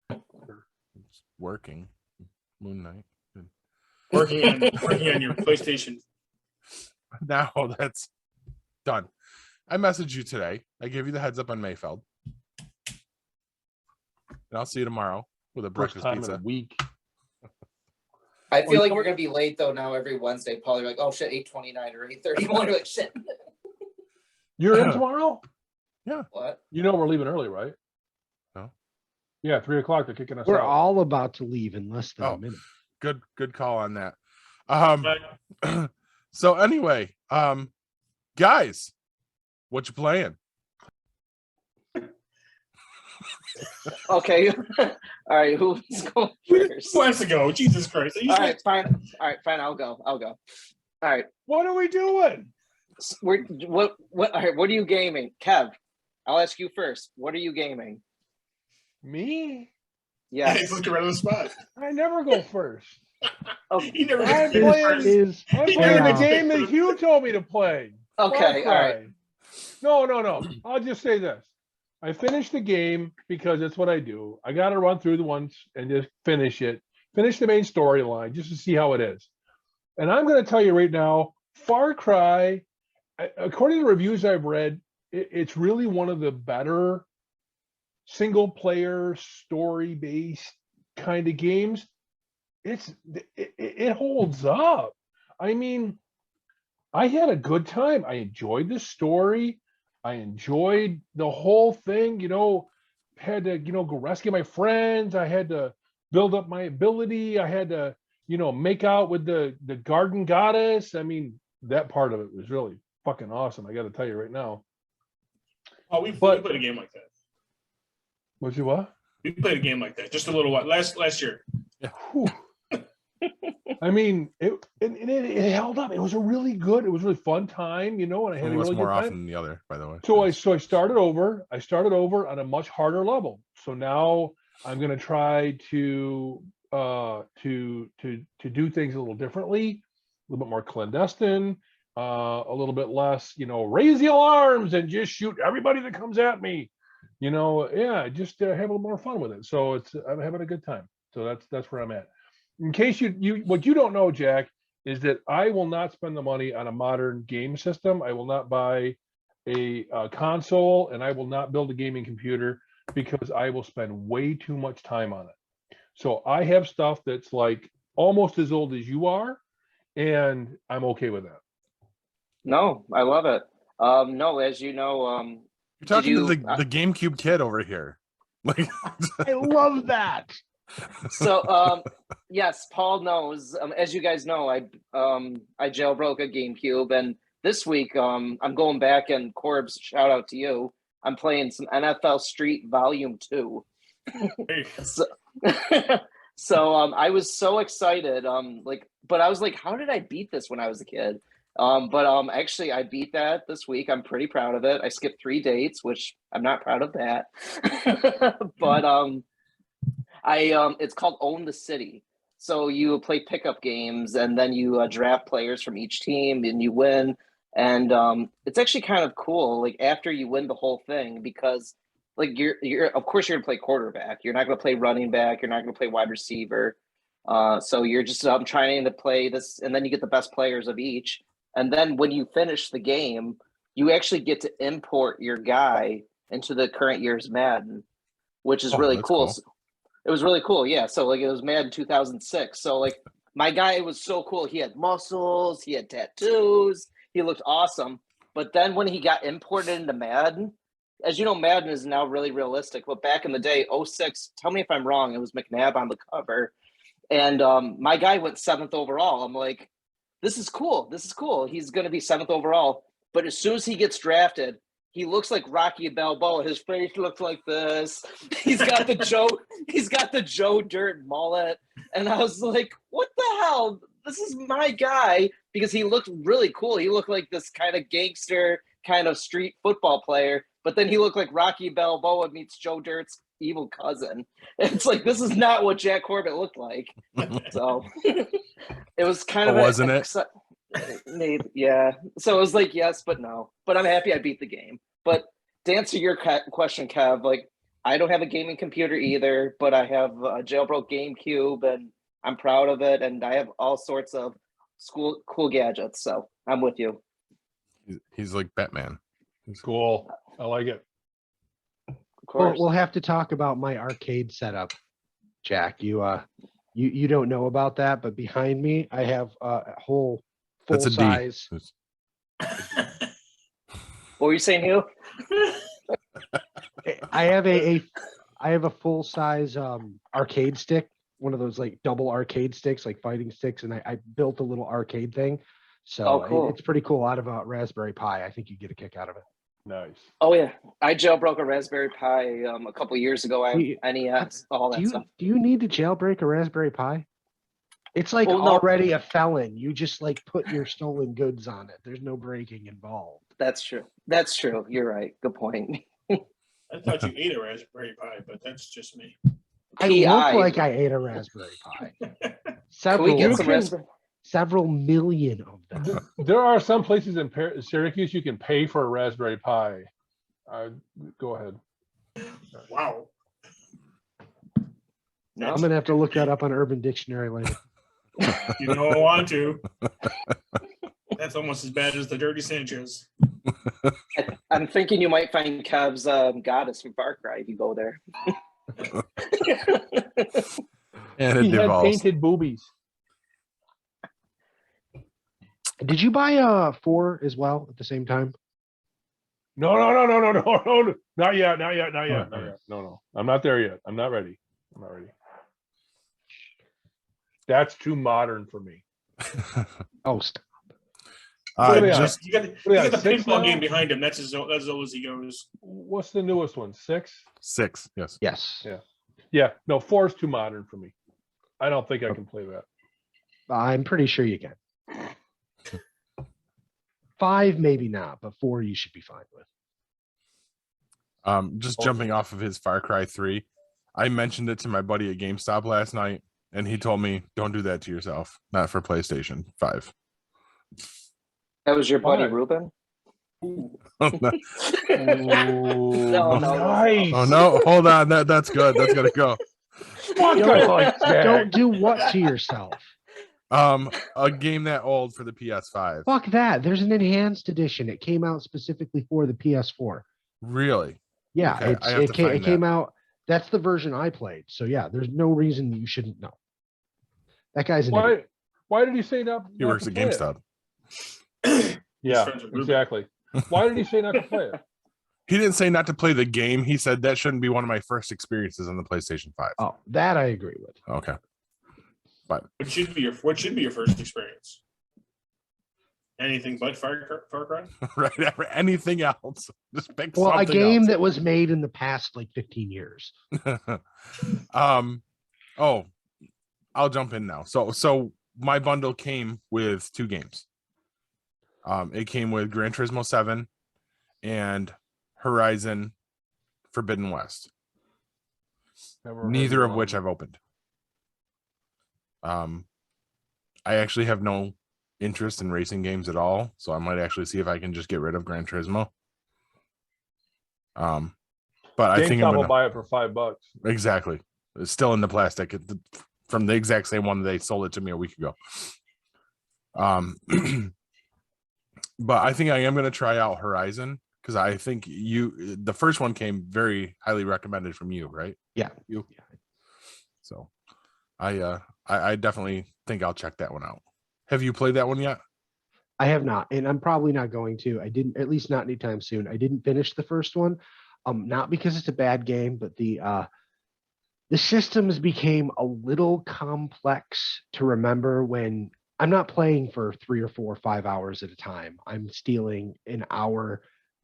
It's working. Moon Knight. Working on your PlayStation. Now that's done. I messaged you today. I gave you the heads up on Mayfeld. And I'll see you tomorrow with a First breakfast time pizza. in a week. I feel like we're gonna be late though now every Wednesday. Probably like, oh shit, 8:29 or 8:31. Like shit. You're in tomorrow? What? You know we're leaving early, right? No. Yeah, 3 o'clock. They're kicking us We're out. all about to leave in less than Oh. a minute. Good call on that. But So anyway, guys, what you playing? Okay. All right. Who's going first? who has to go? Jesus Christ. All right, fine. All right, fine. I'll go. All right. What are we doing? What? All right. What are you gaming, Kev? I'll ask you first. What are you gaming? Me? Yeah, he's Yes. looking right on the spot. I never go first. He never I'm gets playing- Is I'm He playing the never game that Hugh told me to play. Okay. All right. No. I'll just say this. I finished the game because that's what I do. I got to run through the ones and just finish it. Finish the main storyline just to see how it is. And I'm going to tell you right now, Far Cry, according to reviews I've read, it's really one of the better single player story based kind of games. It holds up. I mean, I had a good time. I enjoyed the story. I enjoyed the whole thing. Had to go rescue my friends. I had to build up my ability. I had to make out with the garden goddess. I mean, that part of it was really fucking awesome. I got to tell you right now. Oh, we played a game like that. Was you what? We played a game like that just a little while last year. Whew. I mean, it held up. It was really fun time, and I had a What's really more good often time. than the other, by the way. So I started over. I started over on a much harder level. So now I'm going to try to do things a little differently, a little bit more clandestine, a little bit less, raise the alarms and just shoot everybody that comes at me. Just have a little more fun with it. So I'm having a good time. So that's where I'm at. In case what you don't know, Jack, is that I will not spend the money on a modern game system. I will not buy a console, and I will not build a gaming computer because I will spend way too much time on it. So I have stuff that's like almost as old as you are, and I'm okay with that. No, I love it. No, as you know, You're talking you- to the GameCube kid over here. Like, I love that. so yes, Paul knows. As you guys know, I jailbroke a GameCube, and this week I'm going back, and Corbs, shout out to you. I'm playing some NFL Street Volume 2. Hey, So, So I was so excited. But I was like, how did I beat this when I was a kid? But actually I beat that this week. I'm pretty proud of it. I skipped 3 dates, which I'm not proud of that. But it's called Own the City. So you play pickup games and then you draft players from each team and you win. And it's actually kind of cool, like after you win the whole thing, because like you're of course you're gonna play quarterback. You're not gonna play running back. You're not gonna play wide receiver. So you're just trying to play this, and then you get the best players of each. And then when you finish the game, you actually get to import your guy into the current year's Madden, which is really cool. Cool. It was really cool, yeah. So like it was Madden 2006. So like my guy was so cool. He had muscles, he had tattoos, he looked awesome. But then when he got imported into Madden, as you know, Madden is now really realistic. But back in the day, 06, tell me if I'm wrong, it was McNabb on the cover. And my guy went 7th overall. I'm like, this is cool. This is cool. He's going to be 7th overall. But as soon as he gets drafted, he looks like Rocky Balboa. His face looks like this. He's got the Joe Dirt mullet. And I was like, what the hell? This is my guy, because he looked really cool. He looked like this kind of gangster, kind of street football player. But then he looked like Rocky Balboa meets Joe Dirt's evil cousin. It's like, this is not what Jack Corbett looked like. So it was kind of wasn't it? Maybe, yeah. So it was like yes, but no. But I'm happy I beat the game. But to answer your question, Kev, like I don't have a gaming computer either, but I have a jailbroke GameCube, and I'm proud of it. And I have all sorts of cool gadgets. So I'm with you. He's like Batman. Cool. I like it. Of course. We'll have to talk about my arcade setup, Jack. You don't know about that, but behind me I have a whole full That's a D. size. What were you saying, Hugh? I have a full size arcade stick, one of those like double arcade sticks, like fighting sticks, and I built a little arcade thing. So cool. it's pretty cool. Out of a Raspberry Pi, I think you get a kick out of it. Nice. Oh yeah, I jailbroke a Raspberry Pi a couple years ago. I have NES, all that stuff. Do you need to jailbreak a Raspberry Pi? It's like Well, no. already a felon. You just like put your stolen goods on it. There's no breaking involved. That's true. That's true. You're right. Good point. I thought you ate a Raspberry Pi, but that's just me. I PI. look like I ate a Raspberry Pi. Can we get some can- Raspberry? Several million of them. There are some places in Syracuse you can pay for a Raspberry Pi. Go ahead. Wow. I'm gonna have to look that up on Urban Dictionary later. You don't want to. That's almost as bad as the Dirty Sanchez. I'm thinking you might find Kev's goddess from Far Cry if you go there. And it He had devolves. painted boobies. Did you buy 4 as well at the same time? No, not yet. No. I'm not there yet. I'm not ready. That's too modern for me. Oh, stop. What are we on? Just You got the Six pinball now? game behind him. That's as old as he goes. What's the newest one? 6? 6. Yes. Yes. Yeah. No, 4 is too modern for me. I don't think I can play that. I'm pretty sure you can. 5, maybe not, but 4 you should be fine with. Just jumping off of his Far Cry 3, I mentioned it to my buddy at GameStop last night, and he told me, "Don't do that to yourself. Not for PlayStation 5." That was your buddy Why? Reuben? Ooh, No. nice. Oh no! Hold on. That's good. That's gonna go. Fuck, I like that. Don't do what to yourself? A game that old for the PS5. Fuck that. There's an enhanced edition. It came out specifically for the PS4. Really? Yeah, Okay, I have to find it came out. That's the version I played. So yeah, there's no reason you shouldn't know. That guy's an idiot. Why did he say not? He not works to at play it? GameStop. Yeah, friends with Reuben. exactly. Why did he say not to play it? He didn't say not to play the game. He said that shouldn't be one of my first experiences on the PlayStation 5. Oh, that I agree with. Okay. What should be your first experience? Anything but Far Cry? Right. Anything else? Just pick Well, a something game else. that was made in the past like 15 years. Oh, I'll jump in now. So my bundle came with 2 games. It came with Gran Turismo 7 and Horizon Forbidden West. Neither of which I've opened. I actually have no interest in racing games at all, so I might actually see if I can just get rid of Gran Turismo. But I think I'm will gonna buy it for $5. exactly. It's still in the plastic from the exact same one they sold it to me a week ago. But I think I am going to try out Horizon because I think the first one came very highly recommended from you, right? Yeah. You. So I definitely think I'll check that one out. Have you played that one yet? I have not, and I'm probably not going to. I didn't, at least not anytime soon. I didn't finish the first one, not because it's a bad game, but the systems became a little complex to remember when I'm not playing for 3 or 4 or 5 hours at a time. I'm stealing an hour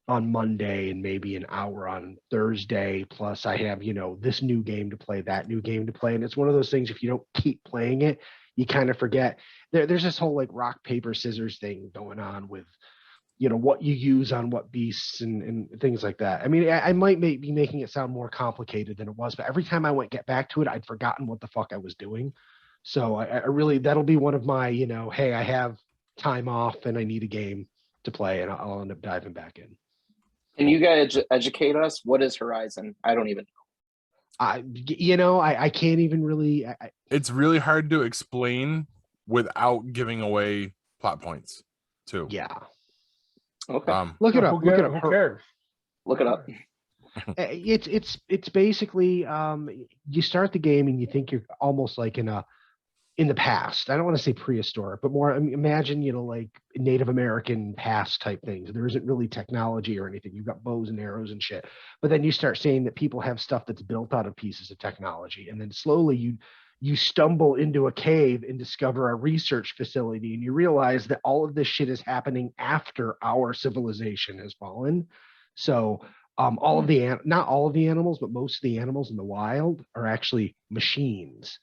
on Monday and maybe an hour on Thursday. Plus I have, this new game to play, that new game to play. And it's one of those things, if you don't keep playing it, you kind of forget. There's this whole like rock, paper, scissors thing going on with, what you use on what beasts and things like that. I mean, I might be making it sound more complicated than it was, but every time I get back to it, I'd forgotten what the fuck I was doing. So I really, that'll be one of my, hey, I have time off and I need a game to play, and I'll end up diving back in. Can you guys educate us? What is Horizon? I don't even know. I can't even really. It's really hard to explain without giving away plot points, too. Yeah. Okay. Look it up. Who cares? Look it up. It's basically you start the game and you think you're almost like in the past. I don't want to say prehistoric, but more imagine, like Native American past type things. There isn't really technology or anything. You've got bows and arrows and shit. But then you start saying that people have stuff that's built out of pieces of technology. And then slowly you stumble into a cave and discover a research facility, and you realize that all of this shit is happening after our civilization has fallen. So not all of the animals, but most of the animals in the wild are actually machines.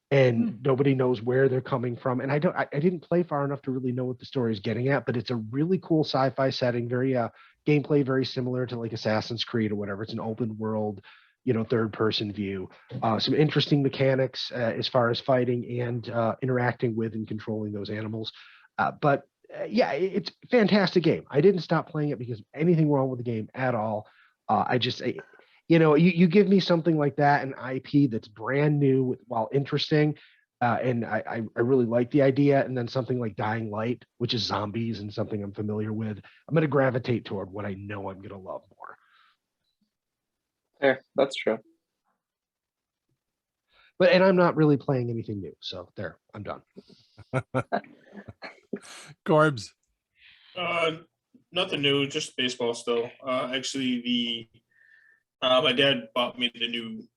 And nobody knows where they're coming from. And I didn't play far enough to really know what the story is getting at, but it's a really cool sci-fi setting, very gameplay very similar to like Assassin's Creed or whatever. It's an open world, third person view. Some interesting mechanics as far as fighting and interacting with and controlling those animals. But it's a fantastic game. I didn't stop playing it because of anything wrong with the game at all. You give me something like that, an IP that's brand new while interesting, and I really like the idea. And then something like Dying Light, which is zombies and something I'm familiar with, I'm going to gravitate toward what I know I'm going to love more. Fair, that's true. And I'm not really playing anything new, so there, I'm done. Corbs. Nothing new, just baseball still. Actually, my dad bought me the new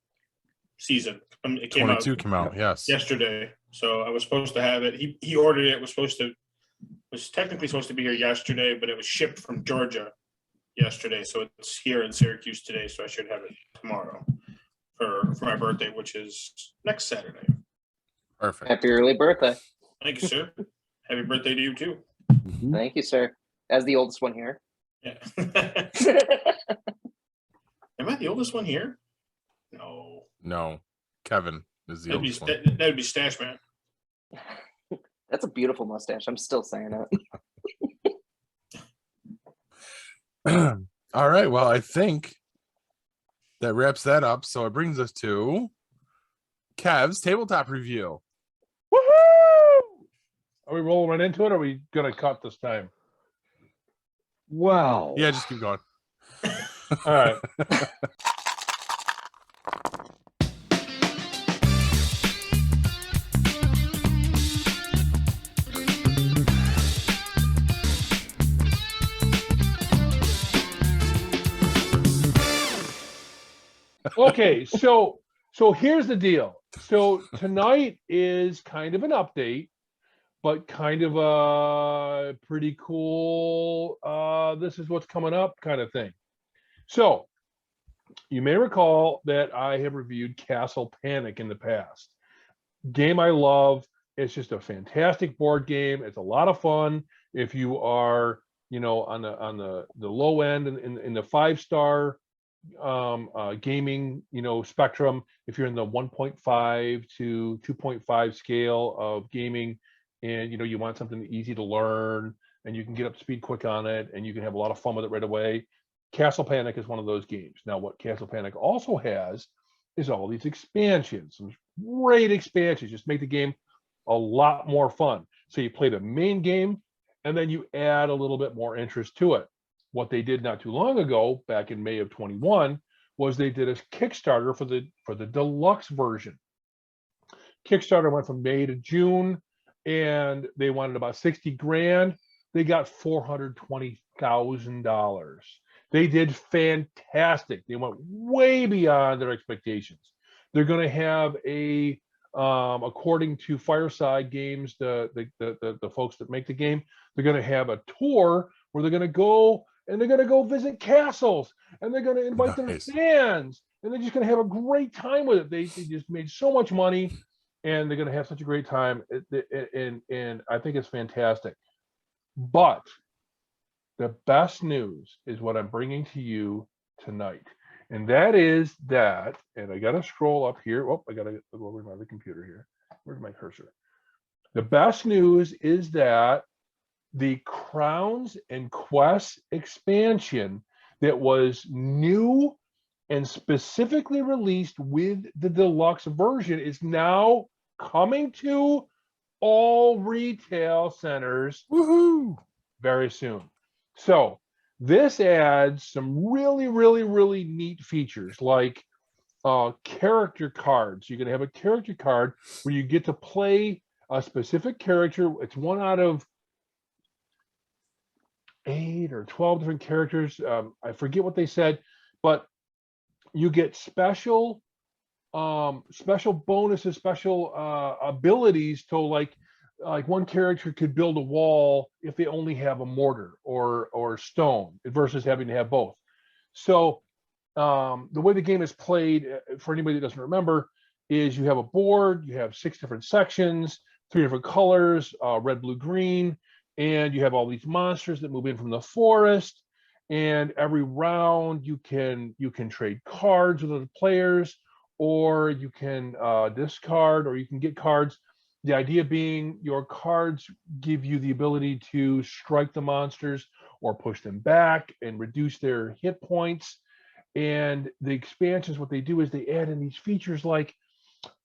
season. It came 22 came out, yes. Yesterday. So I was supposed to have it. He ordered it. Was technically supposed to be here yesterday, but it was shipped from Georgia yesterday. So it's here in Syracuse today. So I should have it tomorrow for my birthday, which is next Saturday. Perfect. Happy early birthday. Thank you, sir. Happy birthday to you too. Mm-hmm. Thank you, sir. As the oldest one here. Yeah. Am I the oldest one here? No. Kevin is the oldest one. That would be Stash Man. That's a beautiful mustache. I'm still saying it. All right. Well, I think that wraps that up. So it brings us to Kev's tabletop review. Woohoo! Are we rolling right into it, or are we going to cut this time? Wow. Yeah, just keep going. All right. Okay, so here's the deal. So tonight is kind of an update, but kind of a pretty cool this is what's coming up kind of thing. So you may recall that I have reviewed Castle Panic in the past. Game I love. It's just a fantastic board game. It's a lot of fun. If you are, on the low end in the 5-star gaming, spectrum, if you're in the 1.5 to 2.5 scale of gaming, and you want something easy to learn and you can get up to speed quick on it and you can have a lot of fun with it right away, Castle Panic is one of those games. Now, what Castle Panic also has is all these expansions, some great expansions, just make the game a lot more fun. So you play the main game and then you add a little bit more interest to it. What they did not too long ago, back in May of 21, was they did a Kickstarter for the deluxe version. Kickstarter went from May to June, and they wanted about 60 grand. They got $420,000. They did fantastic. They went way beyond their expectations. They're going to have a, according to Fireside Games, the folks that make the game, they're going to have a tour where they're going to go and they're going to go visit castles and they're going to invite their fans and they're just going to have a great time with it. They just made so much money and they're going to have such a great time. And I think it's fantastic. But the best news is what I'm bringing to you tonight. And that is that, and I got to scroll up here. Oh, I got to go over to my other computer here. Where's my cursor? The best news is that the Crowns and Quests expansion that was new and specifically released with the deluxe version is now coming to all retail centers very soon. So this adds some really, really, really neat features like character cards. You're going to have a character card where you get to play a specific character. It's one out of 8 or 12 different characters. I forget what they said, but you get special bonuses, special abilities to like one character could build a wall if they only have a mortar or stone versus having to have both. So the way the game is played, for anybody that doesn't remember, is you have a board, you have 6 different sections, 3 different colors, red, blue, green, and you have all these monsters that move in from the forest. And every round you can trade cards with other players, or you can discard, or you can get cards. The idea being your cards give you the ability to strike the monsters or push them back and reduce their hit points. And the expansions, what they do is they add in these features like,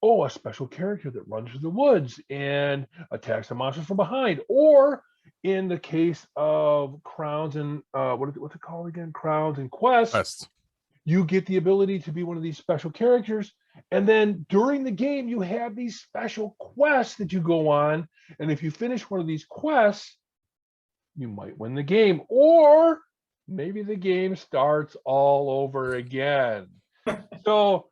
a special character that runs through the woods and attacks the monsters from behind. Or in the case of Crowns and what's it called again? Crowns and Quests. You get the ability to be one of these special characters. And then during the game, you have these special quests that you go on. And if you finish one of these quests, you might win the game. Or maybe the game starts all over again. So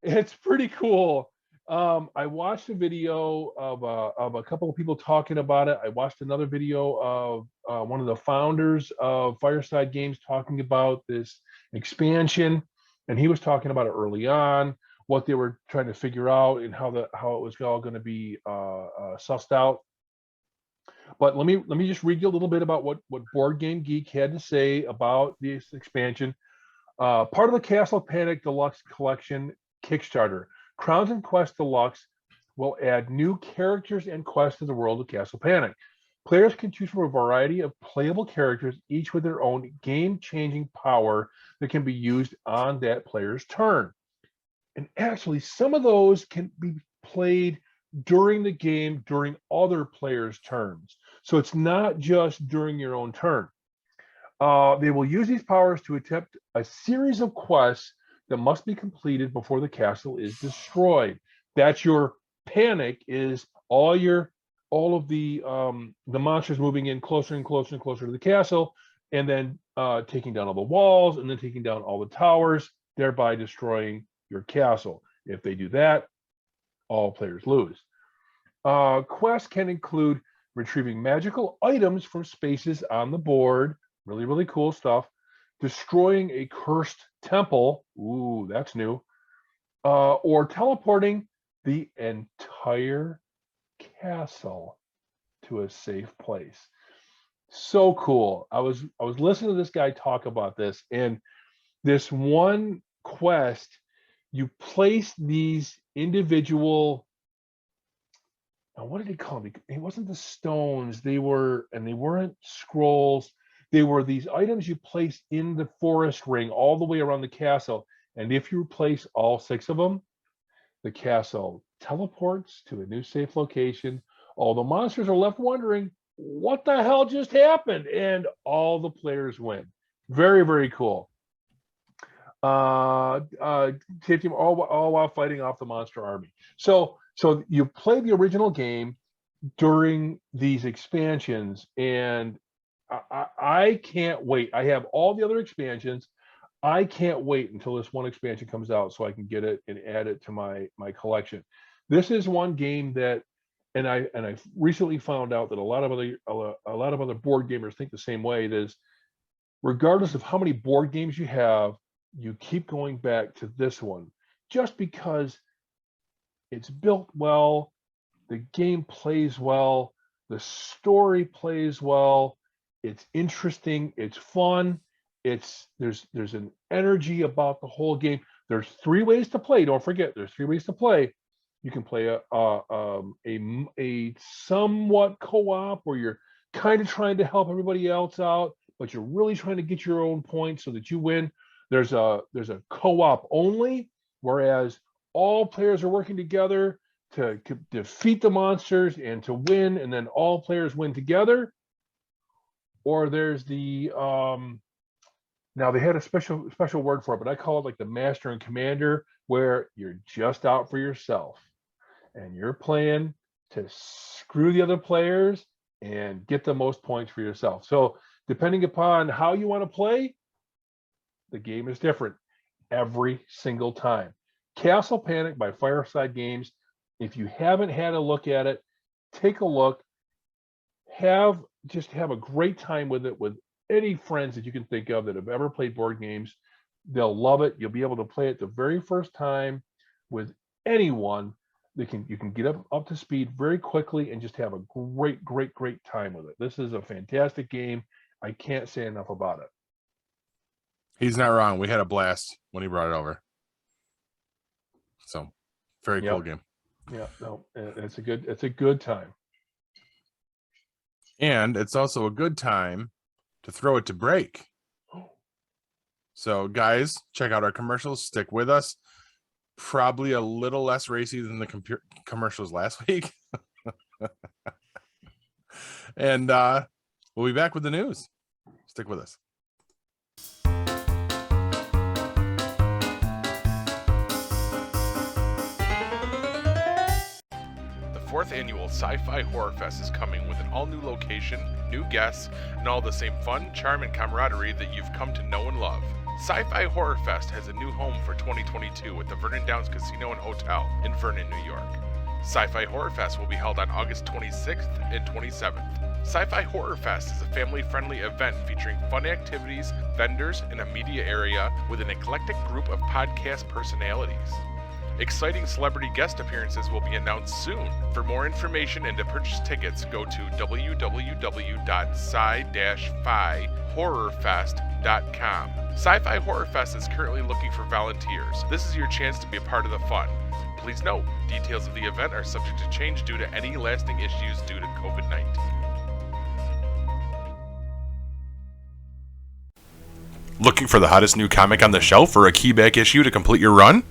it's pretty cool. I watched a video of a couple of people talking about it. I watched another video of one of the founders of Fireside Games talking about this expansion. And he was talking about it early on, what they were trying to figure out and how it was all going to be sussed out. But let me just read you a little bit about what Board Game Geek had to say about this expansion. Part of the Castle Panic Deluxe Collection Kickstarter, Crowns and Quests Deluxe will add new characters and quests to the world of Castle Panic. Players can choose from a variety of playable characters, each with their own game-changing power that can be used on that player's turn. And actually, some of those can be played during the game, during other players' turns. So it's not just during your own turn. They will use these powers to attempt a series of quests that must be completed before the castle is destroyed. That's your panic, is all of the monsters moving in closer and closer and closer to the castle, and then taking down all the walls, and then taking down all the towers, thereby destroying your castle. If they do that, all players lose. Quests can include retrieving magical items from spaces on the board, really, really cool stuff, destroying a cursed temple, ooh, that's new, or teleporting the entire entire castle to a safe place. So cool. I was listening to this guy talk about this, and this one quest, you place these individual, what did he call them? It wasn't the stones. They weren't scrolls. They were these items you place in the forest ring all the way around the castle. And if you place all 6 of them, the castle teleports to a new safe location. All the monsters are left wondering, what the hell just happened? And all the players win. Very, very cool. Save team all while fighting off the monster army. So you play the original game during these expansions, and I can't wait. I have all the other expansions. I can't wait until this one expansion comes out so I can get it and add it to my collection. This is one game that, and I recently found out that a lot of other board gamers think the same way. It is, regardless of how many board games you have, you keep going back to this one just because it's built well, the game plays well, the story plays well, it's interesting, it's fun, there's an energy about the whole game. There's 3 ways to play. Don't forget, there's 3 ways to play. You can play a somewhat co-op where you're kind of trying to help everybody else out, but you're really trying to get your own points so that you win. There's a co-op only, whereas all players are working together to defeat the monsters and to win, and then all players win together. Or there's the now they had a special word for it, but I call it like the master and commander, where you're just out for yourself and you're playing to screw the other players and get the most points for yourself. So depending upon how you want to play, the game is different every single time. Castle Panic by Fireside Games. If you haven't had a look at it, take a look. Have a great time with it with any friends that you can think of that have ever played board games. They'll love it. You'll be able to play it the very first time with anyone. You can get up to speed very quickly and just have a great time with it. This is a fantastic game. I can't say enough about it. He's not wrong. We had a blast when he brought it over. So, very cool game. Yeah, no, it's a good time. And it's also a good time to throw it to break. So, guys, check out our commercials. Stick with us. Probably a little less racy than the commercials last week. And we'll be back with the news. Stick with us. The 4th annual SciFi Horror Fest is coming with an all-new location, new guests, and all the same fun, charm, and camaraderie that you've come to know and love. SciFi Horror Fest has a new home for 2022 at the Vernon Downs Casino and Hotel in Vernon, New York. SciFi Horror Fest will be held on August 26th and 27th. SciFi Horror Fest is a family-friendly event featuring fun activities, vendors, and a media area with an eclectic group of podcast personalities. Exciting celebrity guest appearances will be announced soon. For more information and to purchase tickets, go to www.sci-fi-horrorfest.com. SciFi Horror Fest is currently looking for volunteers. This is your chance to be a part of the fun. Please note, details of the event are subject to change due to any lasting issues due to COVID-19. Looking for the hottest new comic on the shelf or a keyback issue to complete your run?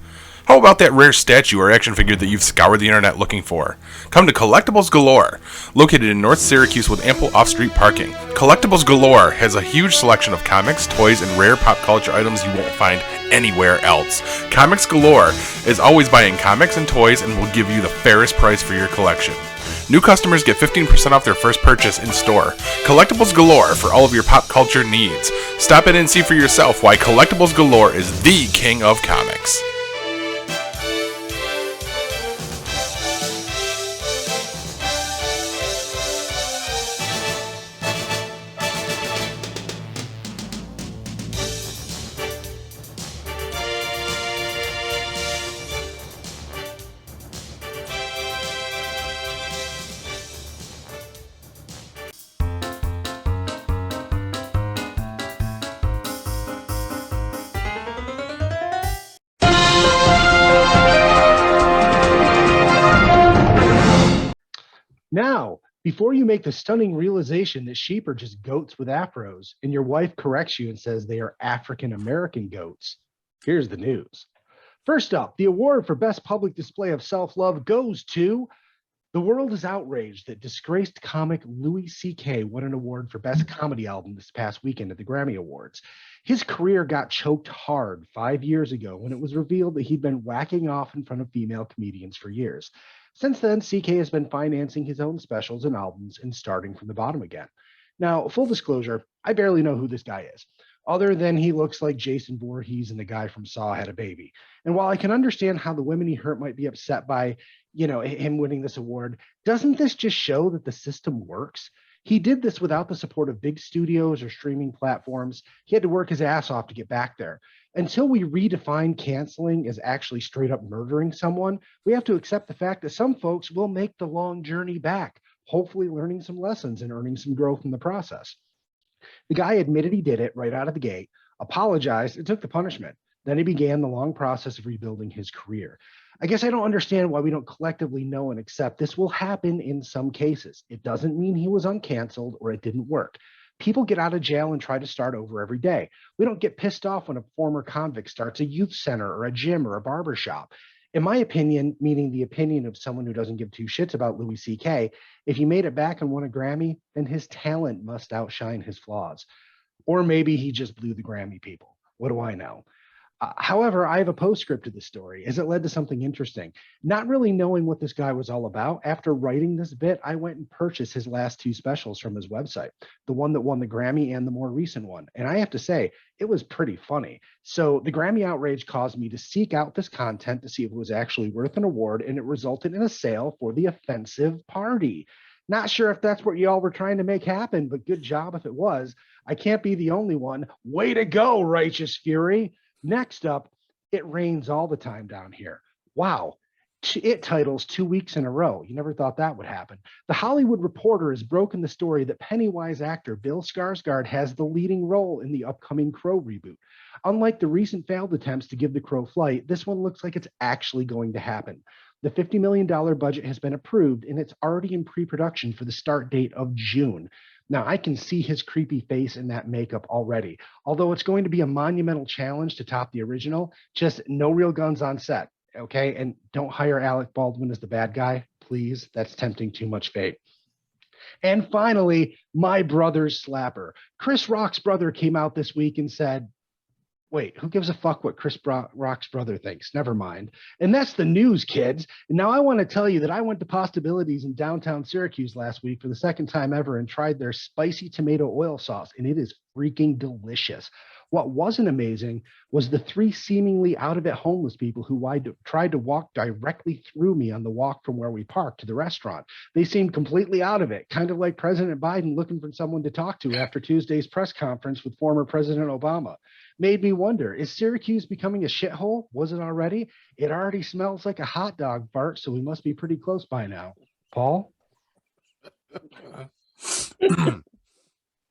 How about that rare statue or action figure that you've scoured the internet looking for? Come to Collectibles Galore, located in North Syracuse with ample off-street parking. Collectibles Galore has a huge selection of comics, toys, and rare pop culture items you won't find anywhere else. Comics Galore is always buying comics and toys and will give you the fairest price for your collection. New customers get 15% off their first purchase in store. Collectibles Galore for all of your pop culture needs. Stop in and see for yourself why Collectibles Galore is the king of comics. Now, before you make the stunning realization that sheep are just goats with afros, and your wife corrects you and says they are African American goats, here's the news. First up, the award for Best Public Display of Self-Love goes to... The world is outraged that disgraced comic Louis C.K. won an award for Best Comedy Album this past weekend at the Grammy Awards. His career got choked hard 5 years ago when it was revealed that he'd been whacking off in front of female comedians for years. Since then, CK has been financing his own specials and albums and starting from the bottom again. Now, full disclosure, I barely know who this guy is, other than he looks like Jason Voorhees and the guy from Saw had a baby. And while I can understand how the women he hurt might be upset by, him winning this award, doesn't this just show that the system works? He did this without the support of big studios or streaming platforms. He had to work his ass off to get back there. Until we redefine canceling as actually straight up murdering someone, we have to accept the fact that some folks will make the long journey back, hopefully learning some lessons and earning some growth in the process. The guy admitted he did it right out of the gate, apologized, and took the punishment. Then he began the long process of rebuilding his career. I guess I don't understand why we don't collectively know and accept this will happen in some cases. It doesn't mean he was uncanceled or it didn't work. People get out of jail and try to start over every day. We don't get pissed off when a former convict starts a youth center or a gym or a barber shop. In my opinion, meaning the opinion of someone who doesn't give two shits about Louis C.K., if he made it back and won a Grammy, then his talent must outshine his flaws. Or maybe he just blew the Grammy people. What do I know? However, I have a postscript to this story as it led to something interesting. Not really knowing what this guy was all about, after writing this bit, I went and purchased his last two specials from his website, the one that won the Grammy and the more recent one. And I have to say, it was pretty funny. So the Grammy outrage caused me to seek out this content to see if it was actually worth an award, and it resulted in a sale for the offensive party. Not sure if that's what y'all were trying to make happen, but good job if it was. I can't be the only one. Way to go, Righteous Fury. Next up, it rains all the time down here. Wow. It titles 2 weeks in a row. You never thought that would happen. The Hollywood Reporter has broken the story that Pennywise actor Bill Skarsgard has the leading role in the upcoming Crow reboot. Unlike the recent failed attempts to give the Crow flight, this one looks like it's actually going to happen. The $50 million budget has been approved, and it's already in pre-production for the start date of June. Now, I can see his creepy face in that makeup already. Although it's going to be a monumental challenge to top the original, just no real guns on set, okay? And don't hire Alec Baldwin as the bad guy, please. That's tempting too much fate. And finally, my brother's slapper. Chris Rock's brother came out this week and said, wait, who gives a fuck what Chris Rock's brother thinks? Never mind. And that's the news, kids. And now I want to tell you that I went to Possibilities in downtown Syracuse last week for the second time ever and tried their spicy tomato oil sauce, and it is freaking delicious. What wasn't amazing was the three seemingly out-of-it homeless people who tried to walk directly through me on the walk from where we parked to the restaurant. They seemed completely out of it, kind of like President Biden looking for someone to talk to after Tuesday's press conference with former President Obama. Made me wonder, is Syracuse becoming a shithole? Was it already? It already smells like a hot dog fart, so we must be pretty close by now. Paul?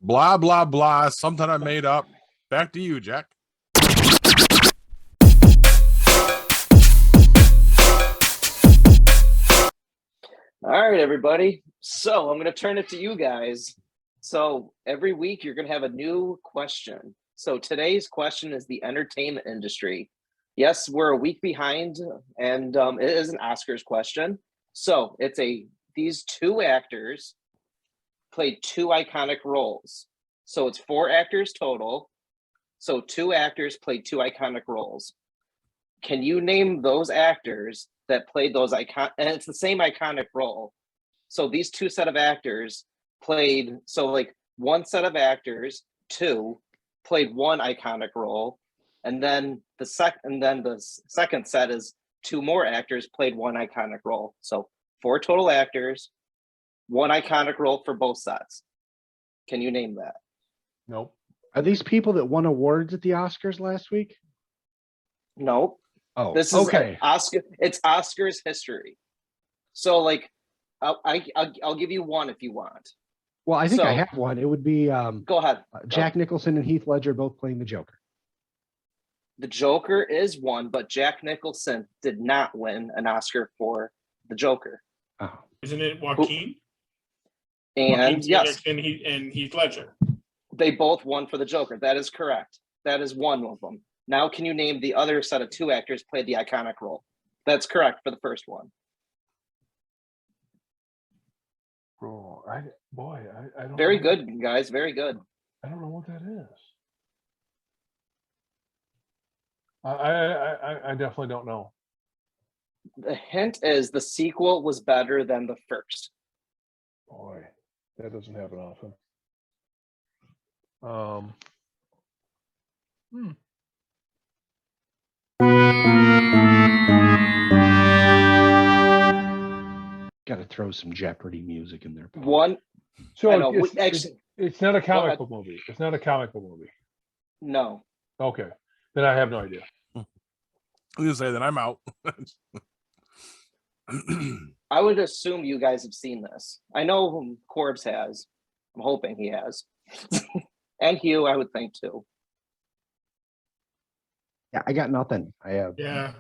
Blah, blah, blah. Something I made up. Back to you, Jack. All right, everybody. So I'm going to turn it to you guys. So every week you're going to have a new question. So today's question is the entertainment industry. Yes, we're a week behind, and it is an Oscars question. So it's these two actors played two iconic roles. So it's 4 actors total. So 2 actors played 2 iconic roles. Can you name those actors that played those and it's the same iconic role. So these 2 set of actors played, so like one set of actors, 2 played 1 iconic role, and then the second set is 2 more actors played 1 iconic role. So 4 total actors, 1 iconic role for both sets. Can you name that? Nope. Are these people that won awards at the Oscars last week? Nope. Oh, this is okay. Oscar. It's Oscars history. So like, I'll give you one if you want. Well, I think I have one. It would be go ahead. Jack Nicholson and Heath Ledger both playing the Joker. The Joker is one, but Jack Nicholson did not win an Oscar for the Joker. Oh. Isn't it Joaquin? And yes, and Heath Ledger. they both won for the Joker. That is correct. That is one of them. Now, can you name the other set of 2 actors played the iconic role? That's correct for the first one. Bro, I don't. Very know. good, guys. Very good. I don't know what that is. I definitely don't know. The hint is the sequel was better than the first. Boy, that doesn't happen often. Got to throw some Jeopardy music in there. Paul. One, So I know, it's not a Go comic ahead. book movie. It's not a comic book movie. no. Okay, then I have no idea. You say that I'm out. I would assume you guys have seen this. I know whom Corbs has. I'm hoping he has. And Hugh, I would think too. Yeah, I got nothing. Yeah.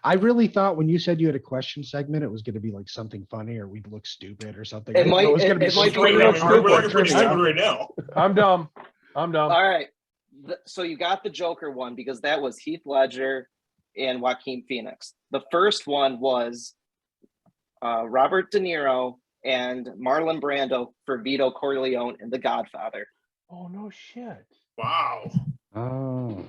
I really thought when you said you had a question segment, it was going to be like something funny or we'd look stupid or something. It I didn't know might- was gonna be it might be straight real up stupid. hardcore We're pretty trivia. stupid right now. I'm dumb. All right. So you got the Joker one because that was Heath Ledger and Joaquin Phoenix. The first one was Robert De Niro and Marlon Brando for Vito Corleone in The Godfather. Oh no shit. Wow. Oh,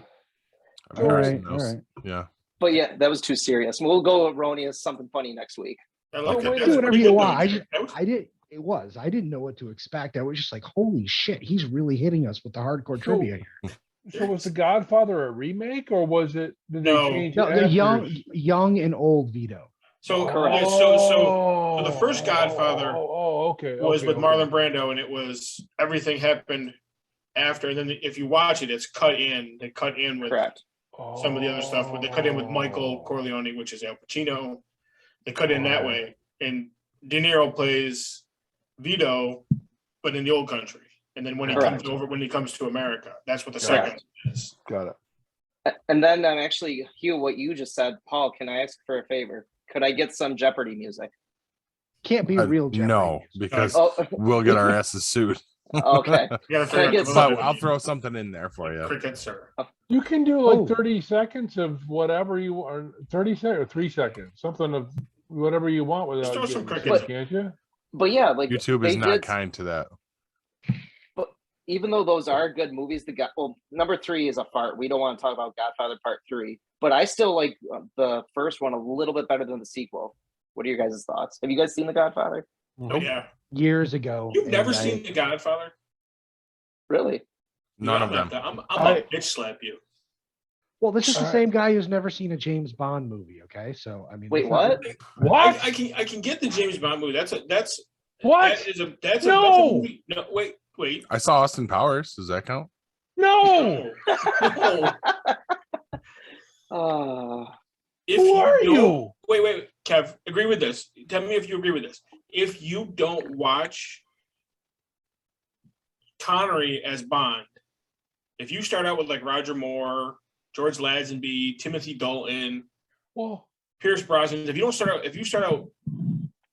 I've all never right, seen all those. right. Yeah. But yeah, that was too serious. We'll go Erroneous, something funny next week. I like Okay. that. Do That's whatever pretty you good, want. though. That was- I did. It was. I didn't know what to expect. I was just like, holy shit, he's really hitting us with the hardcore trivia here. So was The Godfather a remake or was it? Did No. they change? No, the actors? young and old Vito. So, Correct. yeah, so the first Godfather okay. was okay, with okay. Marlon Brando, and it was everything happened after. And then if you watch it, it's cut in. They cut in with Correct. some of the other stuff. They cut in with Michael Corleone, which is Al Pacino. They cut in that way. And De Niro plays Vito, but in the old country. And then when he Correct. comes to America, that's what the Correct. second is. Got it. And then actually, Hugh, what you just said, Paul, can I ask for a favor? Could I get some Jeopardy music? Can't be real Jeopardy. No, because Oh, we'll get our asses sued. okay. You gotta Can I figure get out the But other- I'll throw something in there for you. Cricket, sir. You can do like Oh. 30 seconds of whatever you want, 30 seconds or 3 seconds, something of whatever you want Just without throw some getting crickets. sued, can't you? But yeah, like YouTube is they not did- kind to that. even though those are good movies, number 3 is a fart. We don't want to talk about Godfather Part 3, but I still like the first one a little bit better than the sequel. What are your guys' thoughts? Have you guys seen The Godfather? Oh, yeah. Years ago. You've and never I- seen The Godfather? Really? None of I'm them. I'm I- about to bitch slap you. Well, this is the Alright. same guy who's never seen a James Bond movie. Okay, so I mean, Wait, it's not- what? What? I can get the James Bond movie. That's What? that's a No! movie. No, wait. I saw Austin Powers. Does that count? No. No. If Who are don't- you? Wait, Kev, agree with this. Tell me if you agree with this. If you don't watch Connery as Bond, if you start out with like Roger Moore, George Lazenby, Timothy Dalton, Well, Pierce Brosnan, if you start out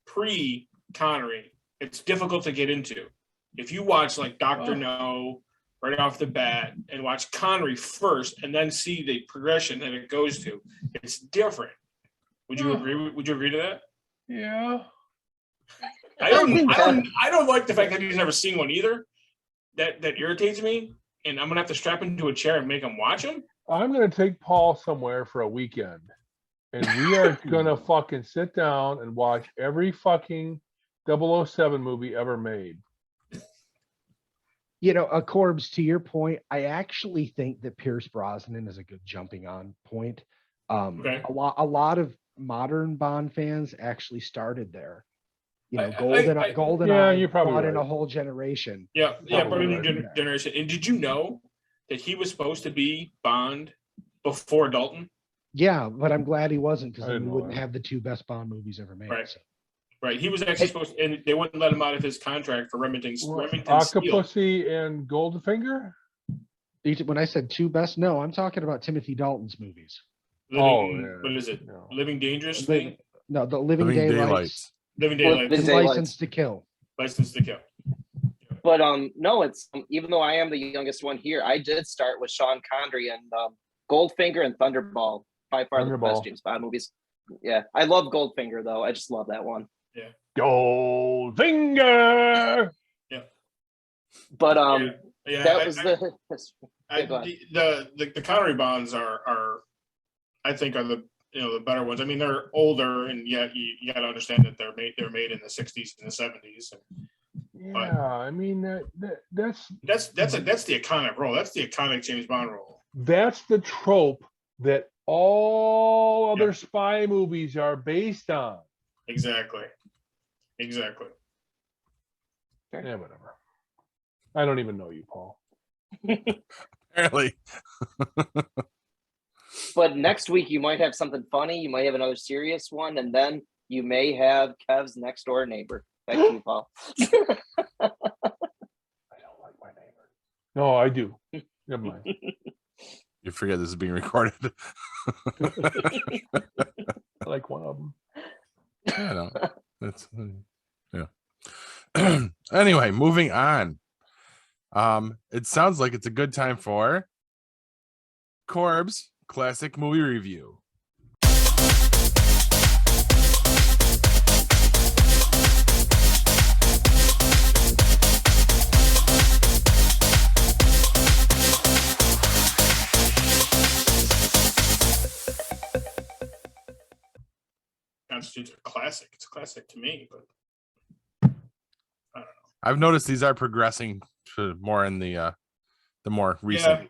pre Connery, it's difficult to get into. If you watch like Dr. Oh. No right off the bat and watch Connery first and then see the progression that it goes to, it's different. Would you Oh. agree? Would you agree to that? yeah. I don't like the fact that he's never seen one either. That irritates me, and I'm gonna have to strap him to a chair and make him watch him. I'm gonna take Paul somewhere for a weekend, and we are gonna fucking sit down and watch every fucking 007 movie ever made. You know, Corbs, to your point, I actually think that Pierce Brosnan is a good jumping on point. Okay. A lot of modern Bond fans actually started there. You know, I- Golden Yeah, Eye you're probably brought in a right. whole generation. Yeah, Probably probably right, new yeah. generation. And did you know that he was supposed to be Bond before Dalton? Yeah, but I'm glad he wasn't because I then didn't we know wouldn't that. have the 2 best Bond movies ever made. Right. so. Right, he was actually supposed to, and they wouldn't let him out of his contract for Remington Steel. Octopussy and Goldfinger. When I said 2 best, no, I'm talking about Timothy Dalton's movies. Living, yeah. what is it? No. Living Dangerously? No, the Living Living Daylights. Daylights. Living Well, Daylights, And Daylights. License to Kill. License to Kill. But no, it's even though I am the youngest one here, I did start with Sean Connery and Goldfinger and Thunderball. By far the best James Bond movies. Yeah, I love Goldfinger though. I just love that one. Yeah. Goldfinger. Yeah. But that was the Connery Bonds are I think are the the better ones. I mean, they're older, and yet you got to understand that they're made in the 60s and the 70s. Yeah, I mean that's the iconic role. That's the iconic James Bond role. That's the trope that all other spy movies are based on. Exactly. Yeah, whatever. I don't even know you, Paul. Apparently. But next week you might have something funny. You might have another serious one, and then you may have Kev's next door neighbor. Back to you, Paul. I don't like my neighbor. No, I do. Never mind. You forget this is being recorded. I like one of them. I know. That's yeah. Anyway, moving on. It sounds like it's a good time for Corbs Classic Movie Review. Constitutes a classic. It's a classic to me, but I don't know. I've noticed these are progressing to more in the more recent. Yeah.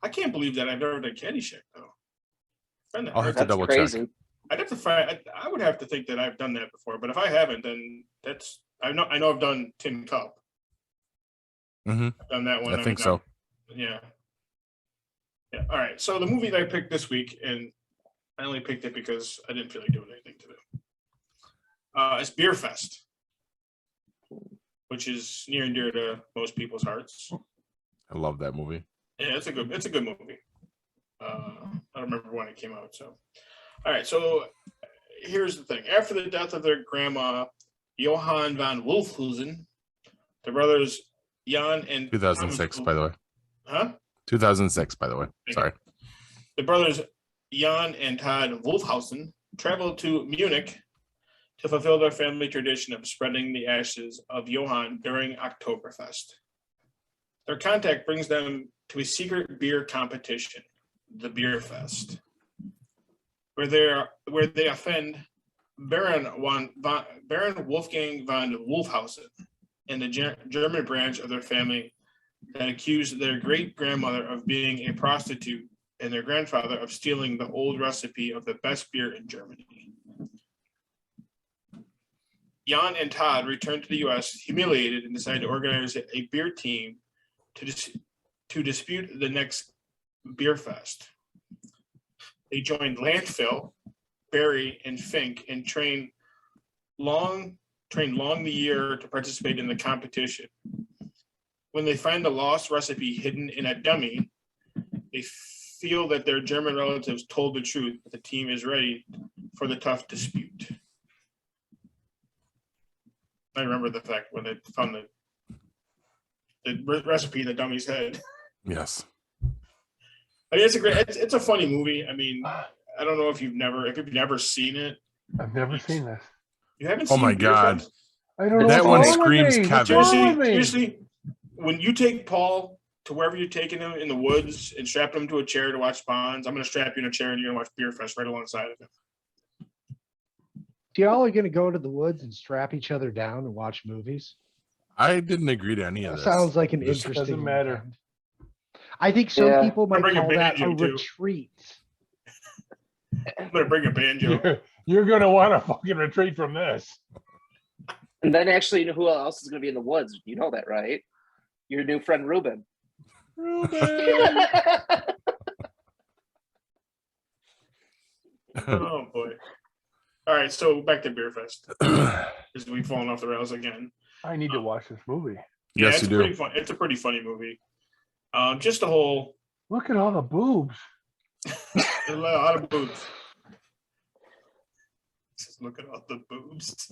I can't believe that I've never done Caddyshack though. I'll have to double check. I'd have to find. I would have to think that I've done that before, but if I haven't, then that's I know I've done Tin Cup. Mm-hmm. I've done that one. I think so. Yeah. Yeah. All right. So the movie that I picked this week, and I only picked it because I didn't feel like doing anything today. It's Beerfest, which is near and dear to most people's hearts. I love that movie. Yeah, it's a good movie. I don't remember when it came out. So, all right. So here's the thing: after the death of their grandma, Johann von Wolfhusen, the brothers Jan and 2006, by the way. Huh? 2006, by the way. Sorry. The brothers Jan and Todd Wolfhausen traveled to Munich to fulfill their family tradition of spreading the ashes of Johann during Oktoberfest. Their contact brings them to a secret beer competition, the Beerfest, where they offend Baron Wolfgang von Wolfhausen and the German branch of their family that accused their great-grandmother of being a prostitute and their grandfather of stealing the old recipe of the best beer in Germany. Jan and Todd returned to the U.S. humiliated and decided to organize a beer team to dispute the next Beerfest. They joined Landfill, Barry, and Fink and trained long the year to participate in the competition. When they find the lost recipe hidden in a dummy, they feel that their German relatives told the truth, but the team is ready for the tough dispute. I remember the fact when they found the recipe in the dummy's head. Yes. I mean, it's a funny movie. I mean, I don't know if you've never seen it. I've never seen this. You haven't seen Oh my Beerfest? God. I don't know. That one what's wrong with screams me. What's Kevin. wrong with me? Seriously, when you take Paul to wherever you're taking him in the woods and strap him to a chair to watch Bonds, I'm going to strap you in a chair and you're going to watch Beerfest right alongside of him. So y'all are going to go to the woods and strap each other down and watch movies? I didn't agree to any of That this. sounds like an Just interesting. doesn't matter. weekend. I think some people might bring a call that a banjo, too. retreat. I'm going to bring a banjo. You're going to want to fucking retreat from this. And then actually, you know who else is going to be in the woods? You know that, right? Your new friend Reuben. Oh boy! All right, so back to Beerfest because we've fallen off the rails again. I need to watch this movie. Yes, it's you do. Pretty fun. It's a pretty funny movie. Just the whole Look at all the boobs. a lot of boobs. Just look at all the boobs.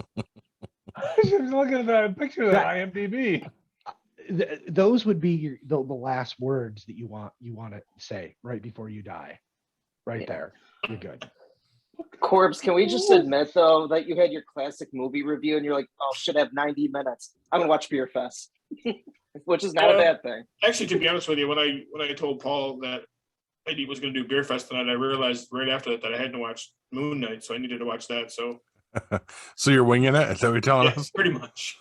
I was just looking at that picture of the IMDb. those would be the last words that you want to say right before you die. Right there, you're good. Corbs, can we just admit though that you had your classic movie review and you're like, oh, should have 90 minutes. I'm gonna watch Beerfest, which is not a bad thing. Actually, to be honest with you, when I told Paul that Eddie was going to do Beerfest tonight, I realized right after that I hadn't watched Moon Knight, so I needed to watch that. So, So you're winging it? Is that what you're telling yeah, us? pretty much.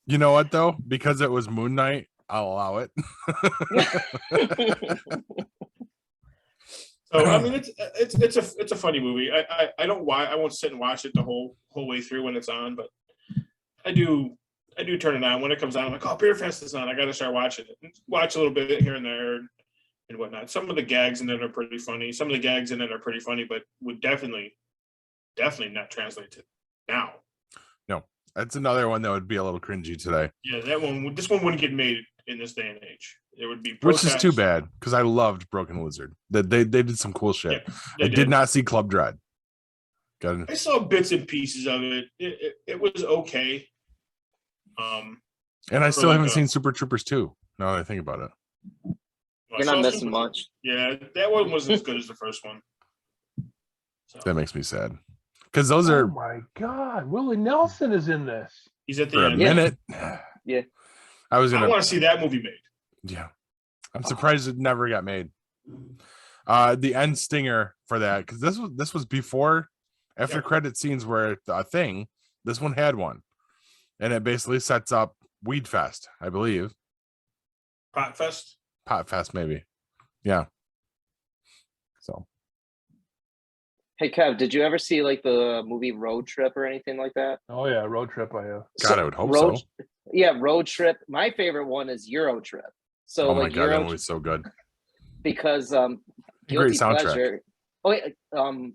You know what though? Because it was Moon Knight, I'll allow it. So I mean, it's a funny movie. I won't sit and watch it the whole way through when it's on, but I do turn it on when it comes on. I'm like, oh, Beerfest is on. I got to start watching it. Watch a little bit here and there and whatnot. Some of the gags in it are pretty funny. Some of the gags in it are pretty funny, but would definitely not translate to now. No, that's another one that would be a little cringy today. Yeah, this one wouldn't get made in this day and age. It would be Which is too bad because I loved Broken Lizard. That they did some cool shit. Yeah, I did not see Club Dread. I saw bits and pieces of it. It was okay. And I still haven't seen Super Troopers 2. Now that I think about it. You're not missing much. Yeah, that one wasn't as good as the first one. So. That makes me sad. Because those are. Oh my God, Willie Nelson is in this. He's at the For end. a minute. Yeah. I want to see that movie made. Yeah. I'm surprised it never got made. The end stinger for that, because this was before after credit scenes were a thing. This one had one. And it basically sets up Weed Fest, I believe. Pot Fest, maybe. Yeah. So. Hey Kev, did you ever see like the movie Road Trip or anything like that? Oh yeah, Road Trip. I have. God, I would hope so. Yeah, Road Trip. My favorite one is Euro Trip. So oh my like God, that movie's so good. Because great soundtrack. Pleasure. Oh yeah,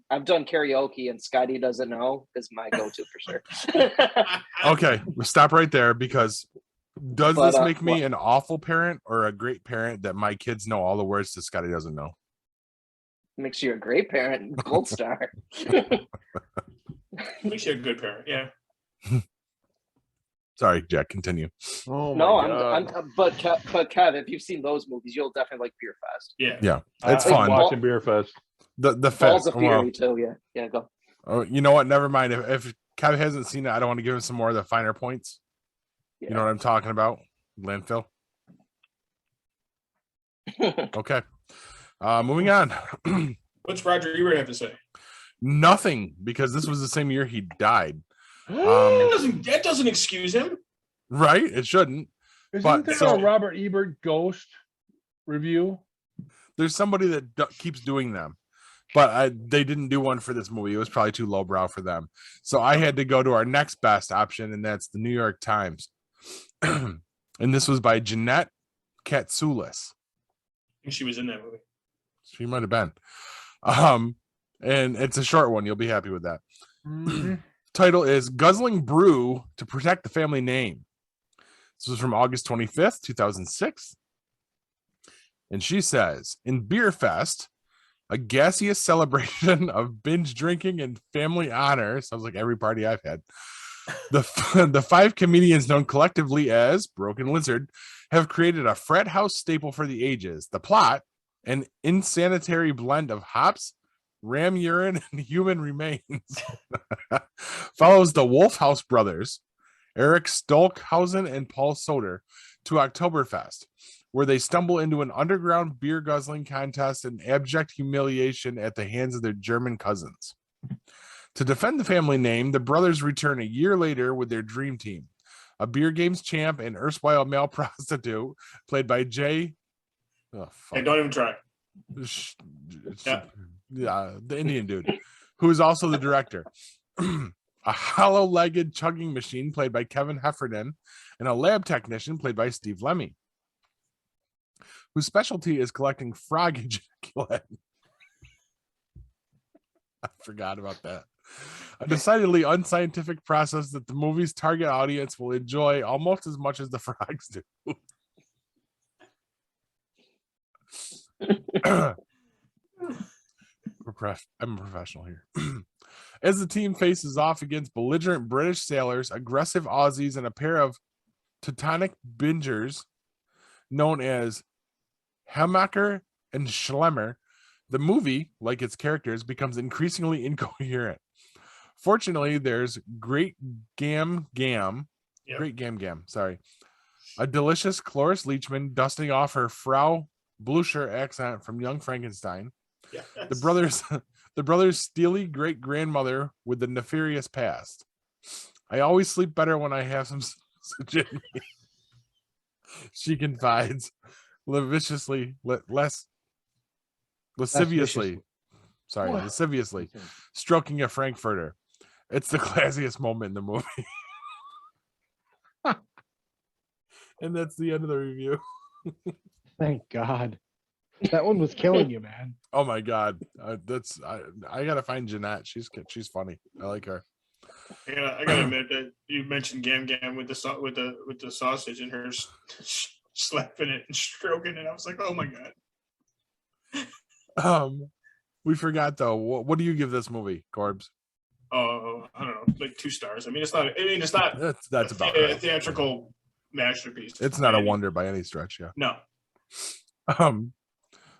I've done karaoke and Scotty Doesn't Know is my go-to for sure. Okay, we'll stop right there because does this make me an awful parent or a great parent that my kids know all the words to Scotty Doesn't Know? Makes you a great parent, gold star. Makes you a good parent, yeah. Sorry, Jack, continue. Oh no, my God. but Kev, if you've seen those movies, you'll definitely like Beerfest. Yeah, it's fun. Watching Beerfest. The Balls fest. of Fury too. Yeah, go. Oh, you know what? Never mind. If Kev hasn't seen it, I don't want to give him some more of the finer points. Yeah. You know what I'm talking about? Landfill. Okay. Moving on. What's Roger Ebert have to say? Nothing, because this was the same year he died. That doesn't excuse him, right? It shouldn't. Isn't there a Robert Ebert ghost review? There's somebody that keeps doing them, but they didn't do one for this movie. It was probably too lowbrow for them, so I had to go to our next best option, and that's the New York Times. And this was by Jeannette Catsoulis. I think she was in that movie. She might have been. And it's a short one. You'll be happy with that. Mm-hmm. Title is Guzzling Brew to Protect the Family Name. This was from August 25th, 2006. And she says, in Beerfest, a gaseous celebration of binge drinking and family honor, sounds like every party I've had, the five comedians known collectively as Broken Lizard have created a frat house staple for the ages. The plot, an insanitary blend of hops, ram urine, and human remains, follows the Wolfhouse brothers, Eric Stolkhausen and Paul Soder, to Oktoberfest, where they stumble into an underground beer guzzling contest and abject humiliation at the hands of their German cousins. To defend the family name, the brothers return a year later with their dream team, a beer games champ and erstwhile male prostitute played by Jay. Oh, fuck. Hey, don't even try. Yeah, the Indian dude, who is also the director. A hollow-legged chugging machine played by Kevin Heffernan, and a lab technician played by Steve Lemmy, whose specialty is collecting frog ejaculate. I forgot about that. A decidedly unscientific process that the movie's target audience will enjoy almost as much as the frogs do. I'm a professional here. As the team faces off against belligerent British sailors, aggressive Aussies, and a pair of Teutonic bingers known as Hamacher and Schlemmer, the movie, like its characters, becomes increasingly incoherent. Fortunately, there's Great Gam Gam, sorry, a delicious Cloris Leachman dusting off her Frau Blucher accent from Young Frankenstein. Yes. The brothers' steely great grandmother with the nefarious past. I always sleep better when I have some sausage in me. She confides lasciviously, stroking a Frankfurter. It's the classiest moment in the movie. And that's the end of the review. Thank God. That one was killing you, man. Oh my God. I gotta find Jeannette. She's funny. I like her. I gotta admit that you mentioned Gam Gam with the sausage and her slapping it and stroking it. I was like, oh my God. We forgot though. What do you give this movie, Corbs? Oh, I don't know, like 2 stars. It's not. That's about right. A theatrical masterpiece. It's not a wonder by any stretch. Yeah. No.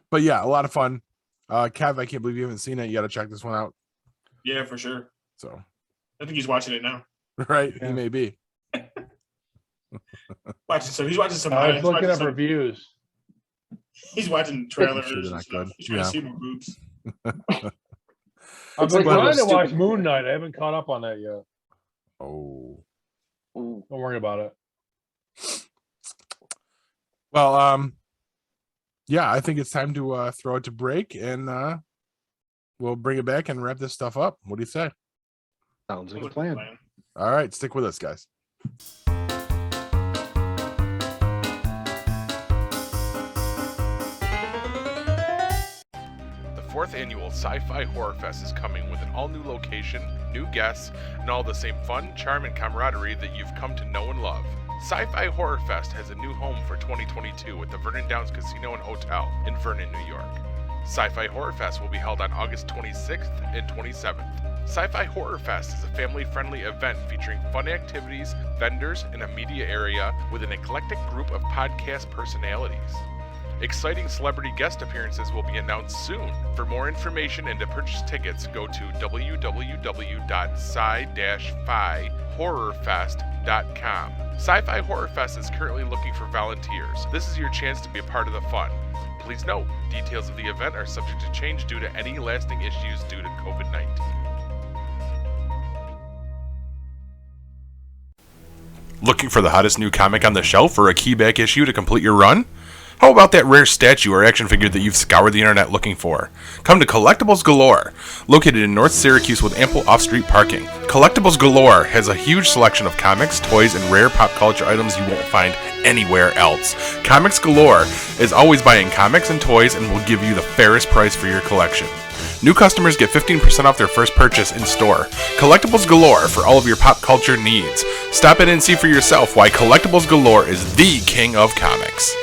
But yeah, a lot of fun. Kev, I can't believe you haven't seen it. You got to check this one out. Yeah, for sure. So. I think he's watching it now. Right, yeah. He may be. He's watching some. I was looking up reviews. He's watching trailers. Sure they're not good. He's trying to see more boobs. I've been trying to watch Moon Knight. I haven't caught up on that yet. Oh. Don't worry about it. Well, yeah, I think it's time to throw it to break, and we'll bring it back and wrap this stuff up. What do you say? Sounds like a plan. All right, stick with us, guys. The 4th annual Sci-Fi Horror Fest is coming with an all-new location, new guests, and all the same fun, charm, and camaraderie that you've come to know and love. Sci-Fi Horror Fest has a new home for 2022 at the Vernon Downs Casino and Hotel in Vernon, New York. Sci-Fi Horror Fest will be held on August 26th and 27th. Sci-Fi Horror Fest is a family-friendly event featuring fun activities, vendors, and a media area with an eclectic group of podcast personalities. Exciting celebrity guest appearances will be announced soon. For more information and to purchase tickets, go to www.sci-fi-horrorfest.com. Sci-Fi Horror Fest is currently looking for volunteers. This is your chance to be a part of the fun. Please note, details of the event are subject to change due to any lasting issues due to COVID-19. Looking for the hottest new comic on the shelf or a keyback issue to complete your run? How about that rare statue or action figure that you've scoured the internet looking for? Come to Collectibles Galore, located in North Syracuse with ample off-street parking. Collectibles Galore has a huge selection of comics, toys, and rare pop culture items you won't find anywhere else. Comics Galore is always buying comics and toys and will give you the fairest price for your collection. New customers get 15% off their first purchase in store. Collectibles Galore for all of your pop culture needs. Stop in and see for yourself why Collectibles Galore is the king of comics.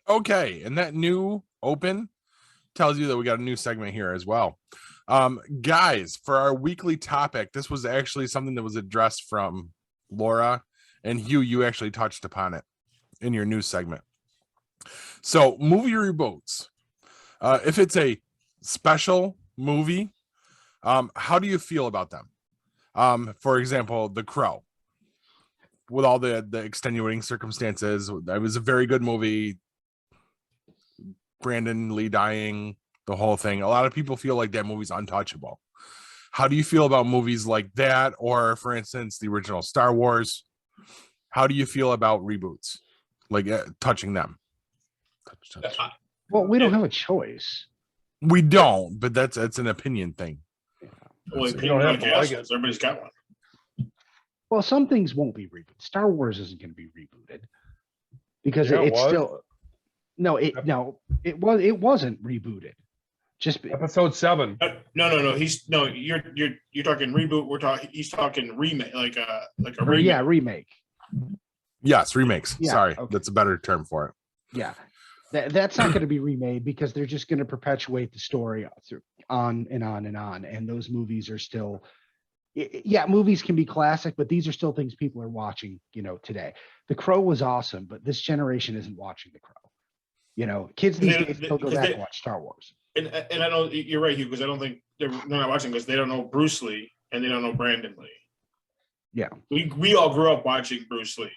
Okay, and that new open tells you that we got a new segment here as well. Guys, for our weekly topic, this was actually something that was addressed from Laura, and Hugh, you actually touched upon it in your news segment. So, movie reboots. If it's a special movie, how do you feel about them? For example, The Crow. With all the extenuating circumstances, it was a very good movie. Brandon Lee dying, the whole thing. A lot of people feel like that movie's untouchable. How do you feel about movies like that, or for instance, the original Star Wars? How do you feel about reboots, like touching them? Touch. Well, we don't have a choice. We don't, but that's an opinion thing. Well, You don't have to like it. Everybody's got one. Well, some things won't be rebooted. Star Wars isn't going to be rebooted because Yeah, it it's was. still it wasn't rebooted. Just Episode 7. No. You're talking reboot. He's talking remake, like a remake. yeah, remake. Yes, remakes. Yeah, Sorry, okay. that's a better term for it. Yeah, that's not going to be remade because they're just going to perpetuate the story on and on and on. And those movies are still, yeah, movies can be classic, but these are still things people are watching, today. The Crow was awesome, but this generation isn't watching The Crow. Kids these days still go back and watch Star Wars. And I know you're right, Hugh, because I don't think they're not watching because they don't know Bruce Lee and they don't know Brandon Lee. Yeah, we all grew up watching Bruce Lee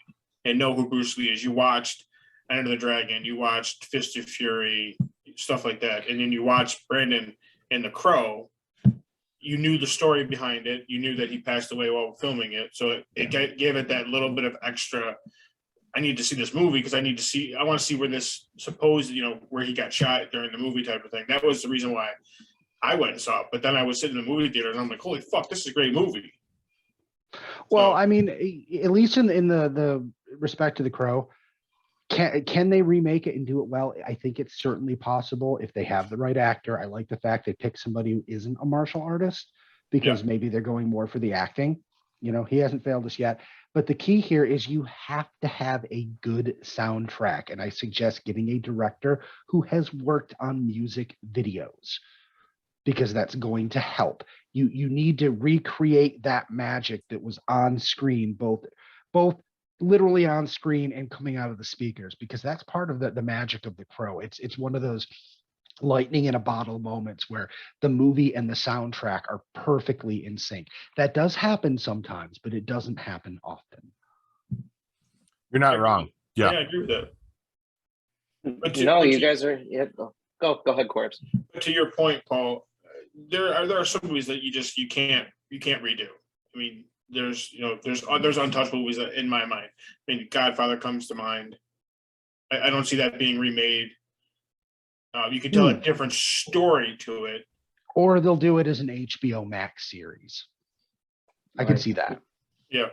and know who Bruce Lee is. You watched Enter the Dragon, you watched Fist of Fury, stuff like that, and then you watched Brandon and The Crow. You knew the story behind it. You knew that he passed away while filming it, so it gave it that little bit of extra. I need to see this movie because I want to see where this supposed, where he got shot during the movie type of thing. That was the reason why I went and saw it. But then I was sitting in the movie theater and I'm like, holy fuck, this is a great movie. well, So- I mean, at least in the respect to The Crow, can they remake it and do it well? I think it's certainly possible if they have the right actor. I like the fact they picked somebody who isn't a martial artist because maybe they're going more for the acting. He hasn't failed us yet. But the key here is you have to have a good soundtrack. And I suggest getting a director who has worked on music videos because that's going to help. You need to recreate that magic that was on screen, both literally on screen and coming out of the speakers, because that's part of the magic of The Crow. It's one of those lightning in a bottle moments where the movie and the soundtrack are perfectly in sync. That does happen sometimes, but it doesn't happen often. You're not wrong. Yeah. I agree with that. But You guys are. Yeah, go ahead, Corbs. But to your point, Paul, there are some movies that you can't redo. I mean, there's untouchable movies that, in my mind. I mean, Godfather comes to mind. I don't see that being remade. You can tell a different story to it. Or they'll do it as an HBO Max series. I can see that. Yeah.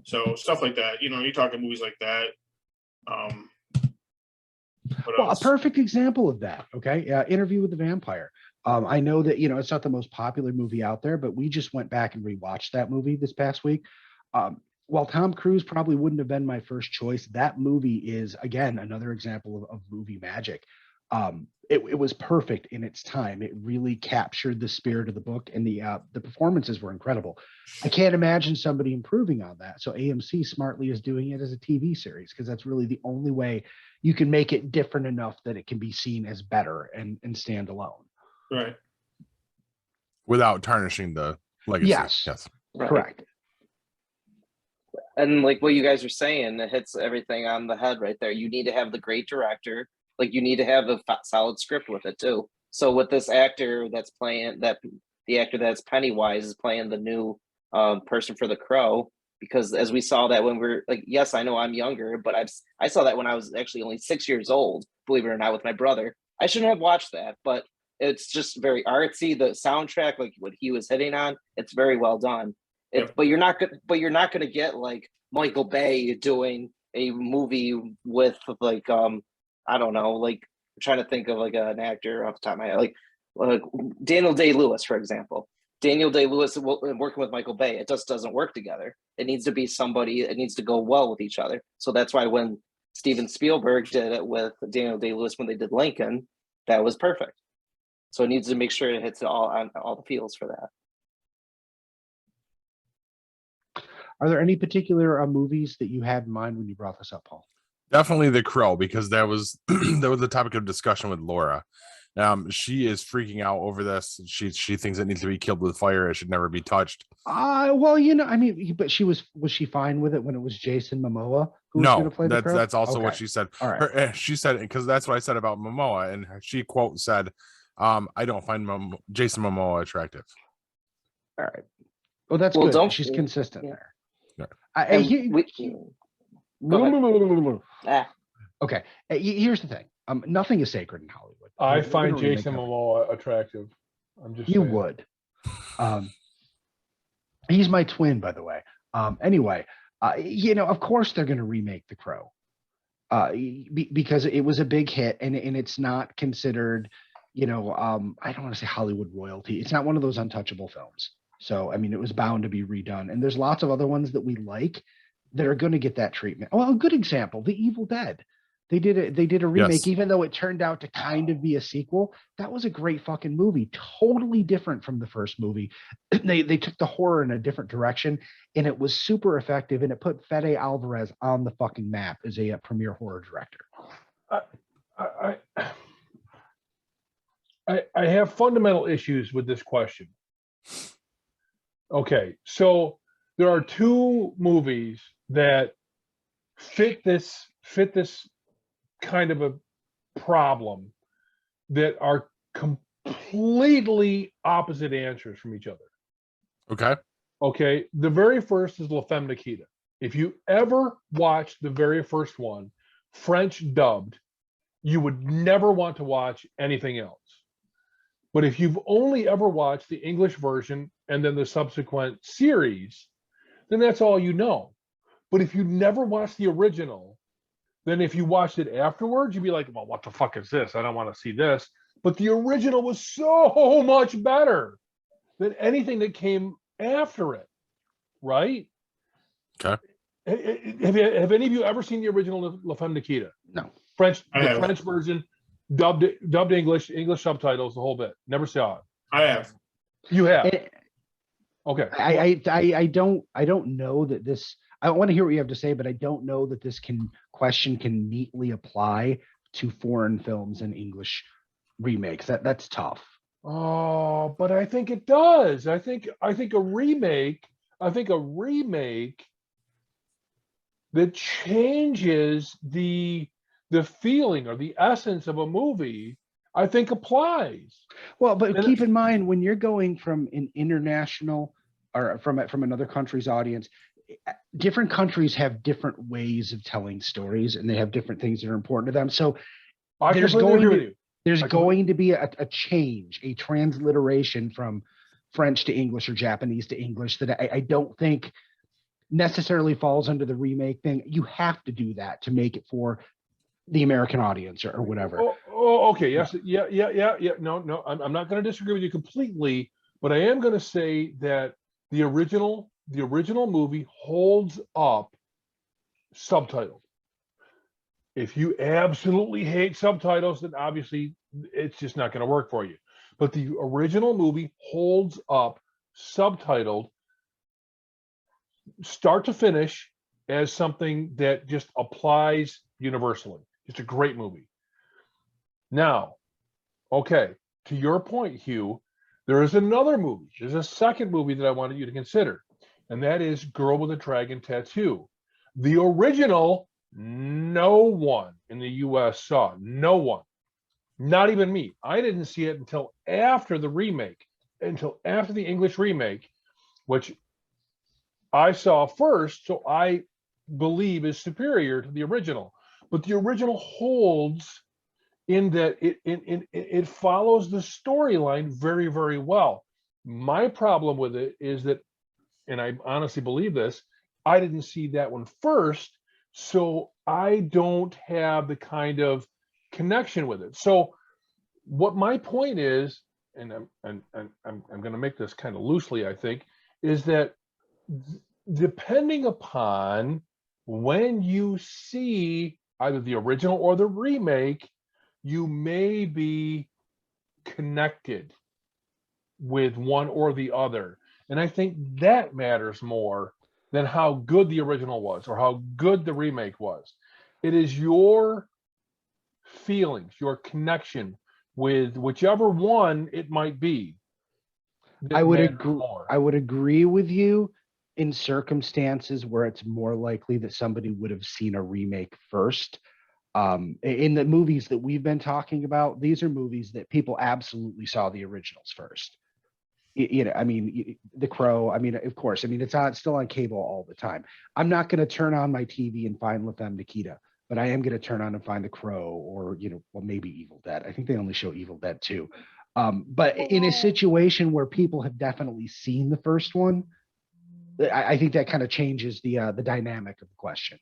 So stuff like that. You're talking movies like that. What Well, a else? perfect example of that. Okay. Interview with the Vampire. I know that, it's not the most popular movie out there, but we just went back and rewatched that movie this past week. While Tom Cruise probably wouldn't have been my first choice, that movie is, again, another example of movie magic. It was perfect in its time. It really captured the spirit of the book, and the performances were incredible. I can't imagine somebody improving on that. So AMC smartly is doing it as a TV series because that's really the only way you can make it different enough that it can be seen as better and stand alone. Right. Without tarnishing the legacy. Yes. Right. Correct. And like what you guys are saying, it hits everything on the head right there. You need to have the great director. Like you need to have a solid script with it too. So with this actor that's playing the actor that's Pennywise is playing the new person for The Crow, because as we saw that when we're like, yes, I know I'm younger, but I saw that when I was actually only 6 years old, believe it or not, with my brother. I shouldn't have watched that, but it's just very artsy. The soundtrack, like what he was hitting on, it's very well done. But you're not going to get like Michael Bay doing a movie with like I don't know, like I'm trying to think of like an actor off the top of my head, like Daniel Day-Lewis, for example. Daniel Day-Lewis working with Michael Bay, it just doesn't work together. It needs to be somebody. It needs to go well with each other. So that's why when Steven Spielberg did it with Daniel Day-Lewis when they did Lincoln, that was perfect. So it needs to make sure it hits all on all the feels for that. Are there any particular movies that you had in mind when you brought this up, Paul? Definitely The Crow, because that was the topic of discussion with Laura. She is freaking out over this. She thinks it needs to be killed with fire. It should never be touched. Well, I mean, but was she fine with it when it was Jason Momoa who was going No, to play the Crow? that's also Okay. what she said. All right. She said, because that's what I said about Momoa, and she quote said, "I don't find Jason Momoa attractive." All right. Well, that's Well, good. don't- She's consistent yeah. there. And go ahead. Ah, Okay. Here's the thing. Nothing is sacred in Hollywood. I We're gonna find remake Jason nothing. Momoa attractive. I'm just You saying. would. He's my twin, by the way. Anyway, of course they're going to remake The Crow, because it was a big hit, and it's not considered, I don't want to say Hollywood royalty. It's not one of those untouchable films. So, I mean, it was bound to be redone. And there's lots of other ones that we like that are going to get that treatment. Well, a good example, The Evil Dead. They did a remake, Yes. even though it turned out to kind of be a sequel. That was a great fucking movie, totally different from the first movie. They took the horror in a different direction, and it was super effective, and it put Fede Alvarez on the fucking map as a premier horror director. I have fundamental issues with this question. Okay, so there are two movies that fit this kind of a problem that are completely opposite answers from each other. Okay. Okay, the very first is La Femme Nikita. If you ever watched the very first one, French dubbed, you would never want to watch anything else. But if you've only ever watched the English version and then the subsequent series, then that's all you know. But if you never watched the original, then if you watched it afterwards, you'd be like, well, what the fuck is this? I don't want to see this. But the original was so much better than anything that came after it, right? Okay. Have any of you ever seen the original La Femme Nikita? No. French have. French version, dubbed English subtitles, the whole bit. Never saw it. I have. You have. It- Okay. I don't know that this. I want to hear what you have to say, but I don't know that this question can neatly apply to foreign films and English remakes. That's tough. Oh, but I think it does. I think a remake that changes the feeling or the essence of a movie, I think applies. Well, but And- keep in mind when you're going from an international or from another country's audience, different countries have different ways of telling stories, and they have different things that are important to them. So I There's completely going agree to- with you. there's I going to be a change, a transliteration from French to English or Japanese to English that I don't think necessarily falls under the remake thing. You have to do that to make it for the American audience or whatever. Okay. Yes. Yeah. No. I'm not going to disagree with you completely, but I am going to say that the original movie holds up subtitled. If you absolutely hate subtitles, then obviously it's just not going to work for you. But the original movie holds up subtitled start to finish as something that just applies universally. It's a great movie. Now, okay, to your point, Hugh, there is another movie. There's a second movie that I wanted you to consider, and that is Girl with a Dragon Tattoo. The original, no one in the US saw. No one. Not even me. I didn't see it until after the remake, until after the English remake, which I saw first, so I believe is superior to the original. But the original holds in that it follows the storyline very, very well. My problem with it is that, and I honestly believe this, I didn't see that one first, so I don't have the kind of connection with it. So what my point is, and I'm going to make this kind of loosely, I think, is that depending upon when you see either the original or the remake, you may be connected with one or the other. And I think that matters more than how good the original was or how good the remake was. It is your feelings, your connection with whichever one it might be. I would agree with you in circumstances where it's more likely that somebody would have seen a remake first. In the movies that we've been talking about, these are movies that people absolutely saw the originals first. you know, I mean, The Crow. I mean, of course. I mean, it's still on cable all the time. I'm not going to turn on my TV and find La Femme Nikita, but I am going to turn on and find The Crow, or well, maybe Evil Dead. I think they only show Evil Dead too. But in a situation where people have definitely seen the first one, I think that kind of changes the dynamic of the question.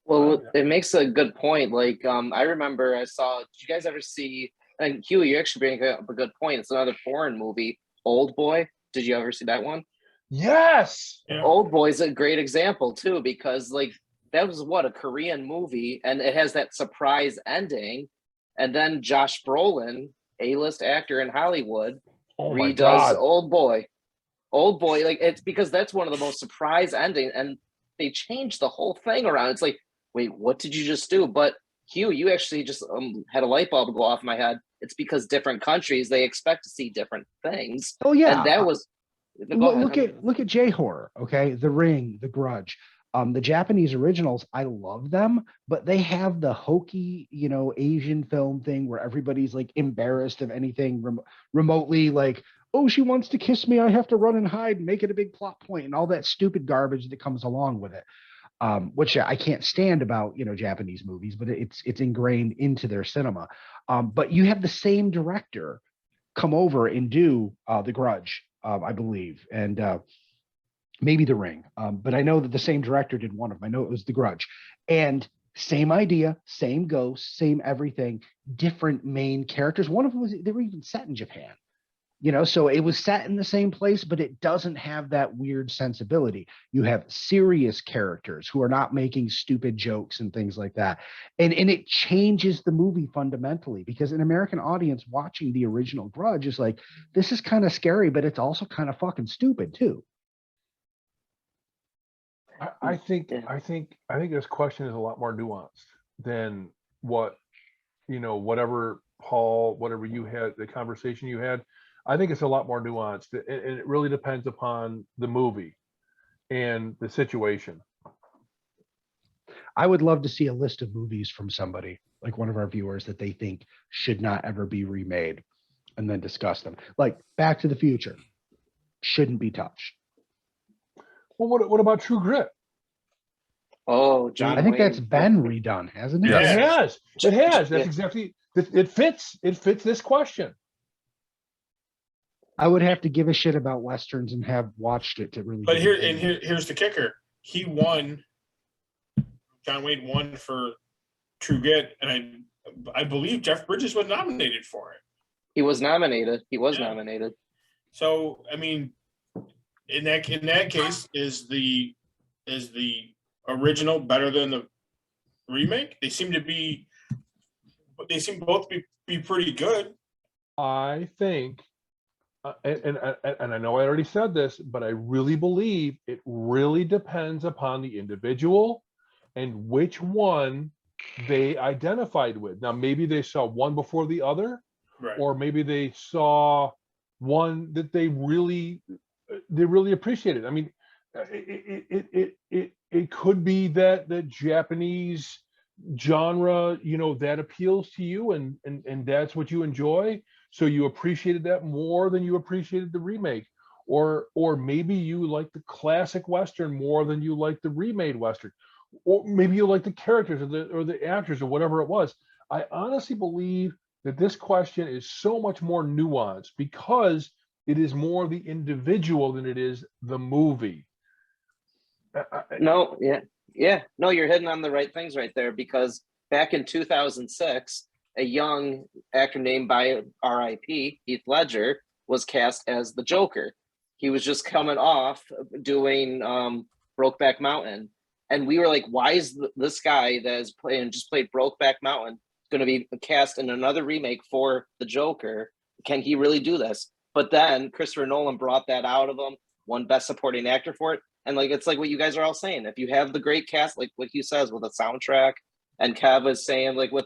Well, it makes a good point. Like, I remember I saw. Did you guys ever see? And Hugh, you actually bring up a good point. It's another foreign movie, Old Boy. Did you ever see that one? Yes. Yeah. Old Boy is a great example too, because like that was a Korean movie, and it has that surprise ending, and then Josh Brolin, A-list actor in Hollywood, Oh my redoes God. Old Boy. Old Boy, like it's because that's one of the most surprise ending, and they changed the whole thing around. It's like, wait, what did you just do? But Hugh, you actually just had a light bulb go off in my head. It's because different countries, they expect to see different things. Oh yeah, and that was look at J horror. Okay, The Ring, The Grudge. The Japanese originals, I love them, but they have the hokey, Asian film thing where everybody's like embarrassed of anything remotely like, oh, she wants to kiss me, I have to run and hide and make it a big plot point, and all that stupid garbage that comes along with it. Which I can't stand about Japanese movies, but it's ingrained into their cinema. But you have the same director come over and do The Grudge, I believe, and maybe The Ring. But I know that the same director did one of them. I know it was The Grudge, and same idea, same ghost, same everything, different main characters. One of them they were even set in Japan. So it was set in the same place, but it doesn't have that weird sensibility. You have serious characters who are not making stupid jokes and things like that. And it changes the movie fundamentally, because an American audience watching the original Grudge is like, this is kind of scary, but it's also kind of fucking stupid too. I think this question is a lot more nuanced than what, whatever you had, the conversation you had. I think it's a lot more nuanced, and it really depends upon the movie and the situation. I would love to see a list of movies from somebody, like one of our viewers, that they think should not ever be remade, and then discuss them. Like Back to the Future shouldn't be touched. Well, what about True Grit? Oh, John. I think Wayne. that's been redone, hasn't it? Yes. It has. That's Yeah. exactly. It fits this question. I would have to give a shit about Westerns and have watched it to really. But give an opinion. here's the kicker. He won. John Wayne won for True Grit, and I believe Jeff Bridges was nominated for it. He was nominated. Yeah. Nominated. So I mean, in that case, is the original better than the remake? They seem both to be pretty good. I think, and I know I already said this, but I really believe it really depends upon the individual and which one they identified with. Now, maybe they saw one before the other, Right. or maybe they saw one that they really appreciated. I mean, it could be that the Japanese genre, that appeals to you, and that's what you enjoy. So you appreciated that more than you appreciated the remake, or maybe you like the classic Western more than you like the remade Western, or maybe you like the characters or the actors or whatever it was. I honestly believe that this question is so much more nuanced because it is more the individual than it is the movie. No, no, you're hitting on the right things right there, because back in 2006, a young actor named by R.I.P. Heath Ledger was cast as the Joker. He was just coming off doing Brokeback Mountain, and we were like, why is this guy that is just played Brokeback Mountain going to be cast in another remake for the Joker? Can he really do this? But then Christopher Nolan brought that out of him, won Best Supporting Actor for it. And it's like what you guys are all saying. If you have the great cast, like what Hugh says, with a soundtrack, and Kev is saying with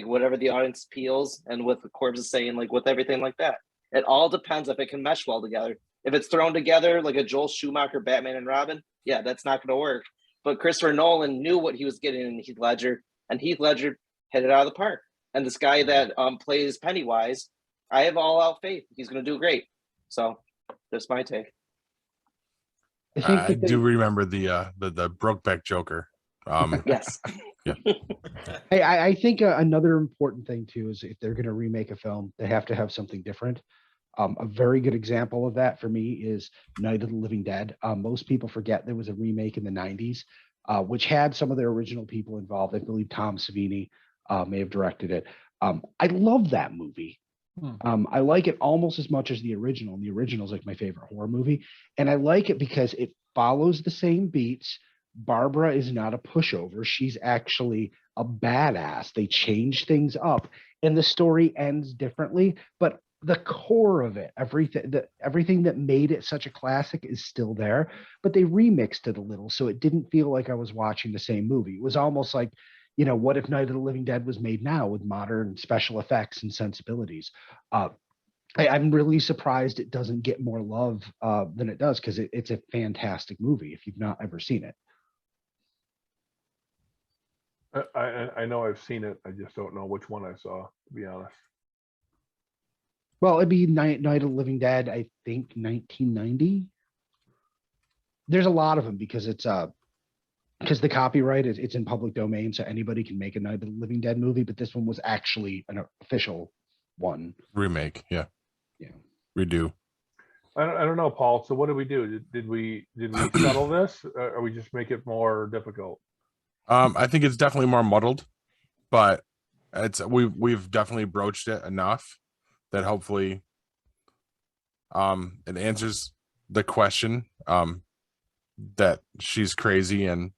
whatever the audience appeals, and with the Corbs is saying with everything like that. It all depends if it can mesh well together. If it's thrown together like a Joel Schumacher Batman and Robin, yeah, that's not going to work. But Christopher Nolan knew what he was getting in Heath Ledger, and Heath Ledger hit it out of the park. And this guy that plays Pennywise, I have all out faith he's going to do great. So that's my take. I do remember the Brokeback Joker. Yes. Yeah. Hey, I think another important thing too is if they're going to remake a film, they have to have something different. A very good example of that for me is Night of the Living Dead. Most people forget there was a remake in the 90s, which had some of their original people involved. I believe Tom Savini may have directed it. I love that movie. I like it almost as much as the original. And the original is like my favorite horror movie. And I like it because it follows the same beats. Barbara is not a pushover. She's actually a badass. They change things up and the story ends differently, but the core of it, everything that made it such a classic is still there, but they remixed it a little. So it didn't feel like I was watching the same movie. It was almost like, what if Night of the Living Dead was made now with modern special effects and sensibilities? I'm really surprised it doesn't get more love than it does, because it's a fantastic movie if you've not ever seen it. I know I've seen it. I just don't know which one I saw, to be honest. Well, it'd be Night of the Living Dead, I think 1990. There's a lot of them because it's because the copyright it's in public domain, so anybody can make a Night of the Living Dead movie, but this one was actually an official one. Remake, yeah. Yeah. Redo. I don't know, Paul. So what did we do? Did we settle this, or we just make it more difficult? I think it's definitely more muddled, but we've definitely broached it enough that hopefully it answers the question that she's crazy and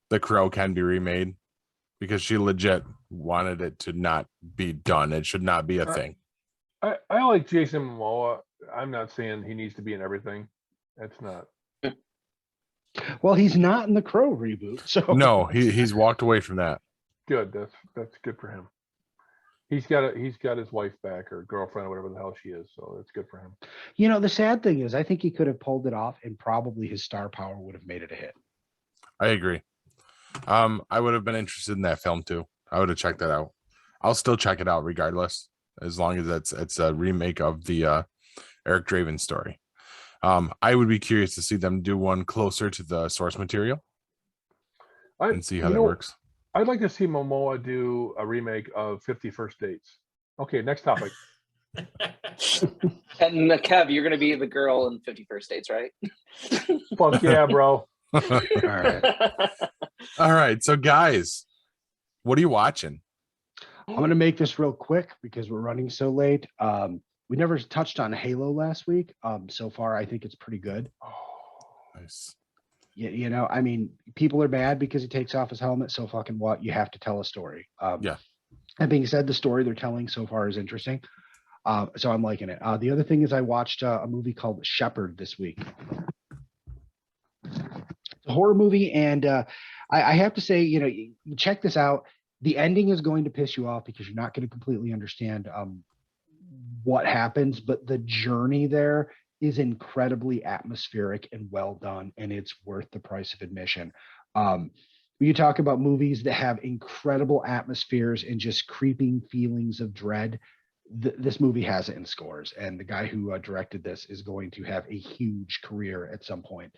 The Crow can be remade, because she legit wanted it to not be done. It should not be a thing. I like Jason Momoa. I'm not saying he needs to be in everything. That's not. Well, he's not in the Crow reboot, so No, he's walked away from that. Good. That's good for him. He's got his wife back, or girlfriend, or whatever the hell she is. So that's good for him. the sad thing is I think he could have pulled it off, and probably his star power would have made it a hit. I agree. I would have been interested in that film too. I would have checked that out. I'll still check it out regardless, as long as it's a remake of the Eric Draven story. I would be curious to see them do one closer to the source material and see how that works. I'd like to see Momoa do a remake of 50 First Dates. Okay, next topic. And Kev, you're gonna be the girl in 50 First Dates, right? Fuck yeah, bro. All right. So guys, what are you watching? I'm going to make this real quick because we're running so late. We never touched on Halo last week. So far, I think it's pretty good. Oh, nice. I mean, people are mad because he takes off his helmet. So fucking what? You have to tell a story. Yeah. That being said, the story they're telling so far is interesting. So I'm liking it. The other thing is I watched a movie called Shepherd this week. It's a horror movie, and I have to say, you check this out. The ending is going to piss you off because you're not going to completely understand what happens, but the journey there is incredibly atmospheric and well done, and it's worth the price of admission. When you talk about movies that have incredible atmospheres and just creeping feelings of dread, this movie has it in scores, and the guy who directed this is going to have a huge career at some point.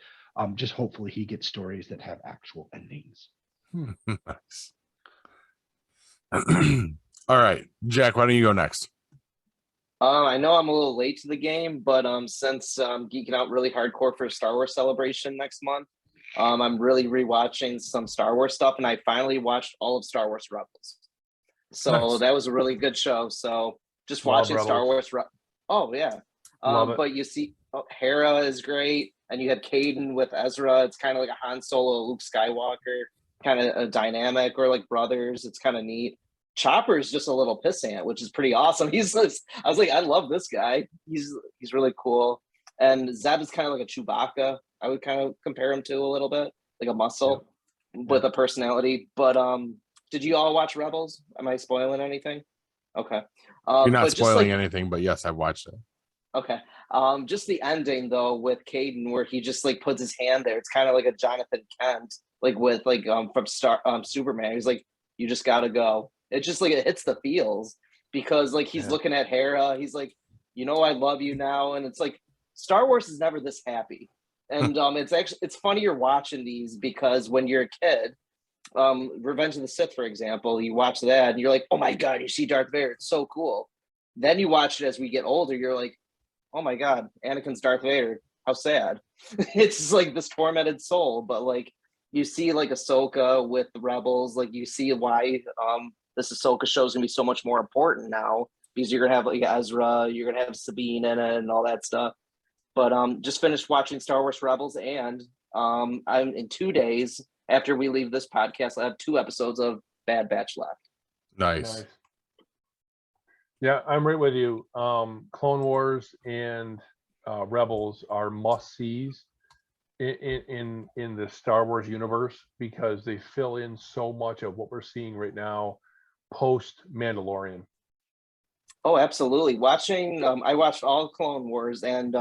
Just hopefully he gets stories that have actual endings. Nice. All right, Jack, why don't you go next? I know I'm a little late to the game, but since I'm geeking out really hardcore for Star Wars Celebration next month, I'm really rewatching some Star Wars stuff, and I finally watched all of Star Wars Rebels. So Nice. that was a really good show. So just Love watching Star Rebels. Wars. Oh yeah, Love it. but you see, Hera is great, and you had Caden with Ezra. It's kind of like a Han Solo, Luke Skywalker kind of a dynamic, or like brothers. It's kind of neat. Chopper's just a little pissant, which is pretty awesome. I was like, I love this guy. He's really cool. And Zeb is kind of like a Chewbacca. I would kind of compare him to a little bit, like a muscle with a personality. But did you all watch Rebels? Am I spoiling anything? Okay. You're not but spoiling anything, but yes, I've watched it. Okay. Just the ending though with Caden, where he just like puts his hand there. It's kind of like a Jonathan Kent, like with like from Superman. He's like, you just gotta go. It's just like it hits the feels because like he's looking at Hera. He's like, you know, I love you now. And it's like, Star Wars is never this happy. And it's funnier watching these because when you're a kid, Revenge of the Sith, for example, you watch that and you're like, oh my God, you see Darth Vader. It's so cool. Then you watch it as we get older. You're like, oh my God, Anakin's Darth Vader. How sad. It's just like this tormented soul. But like, you see like Ahsoka with the Rebels, like you see why this Ahsoka show is gonna be so much more important now because you're gonna have like Ezra, you're gonna have Sabine in it and all that stuff. But just finished watching Star Wars Rebels, and I'm in 2 days after we leave this podcast, I have 2 episodes of Bad Batch left. Nice. Yeah, I'm right with you. Clone Wars and Rebels are must-sees in the Star Wars universe because they fill in so much of what we're seeing right now post Mandalorian. Oh, absolutely. Watching, I watched all Clone Wars, and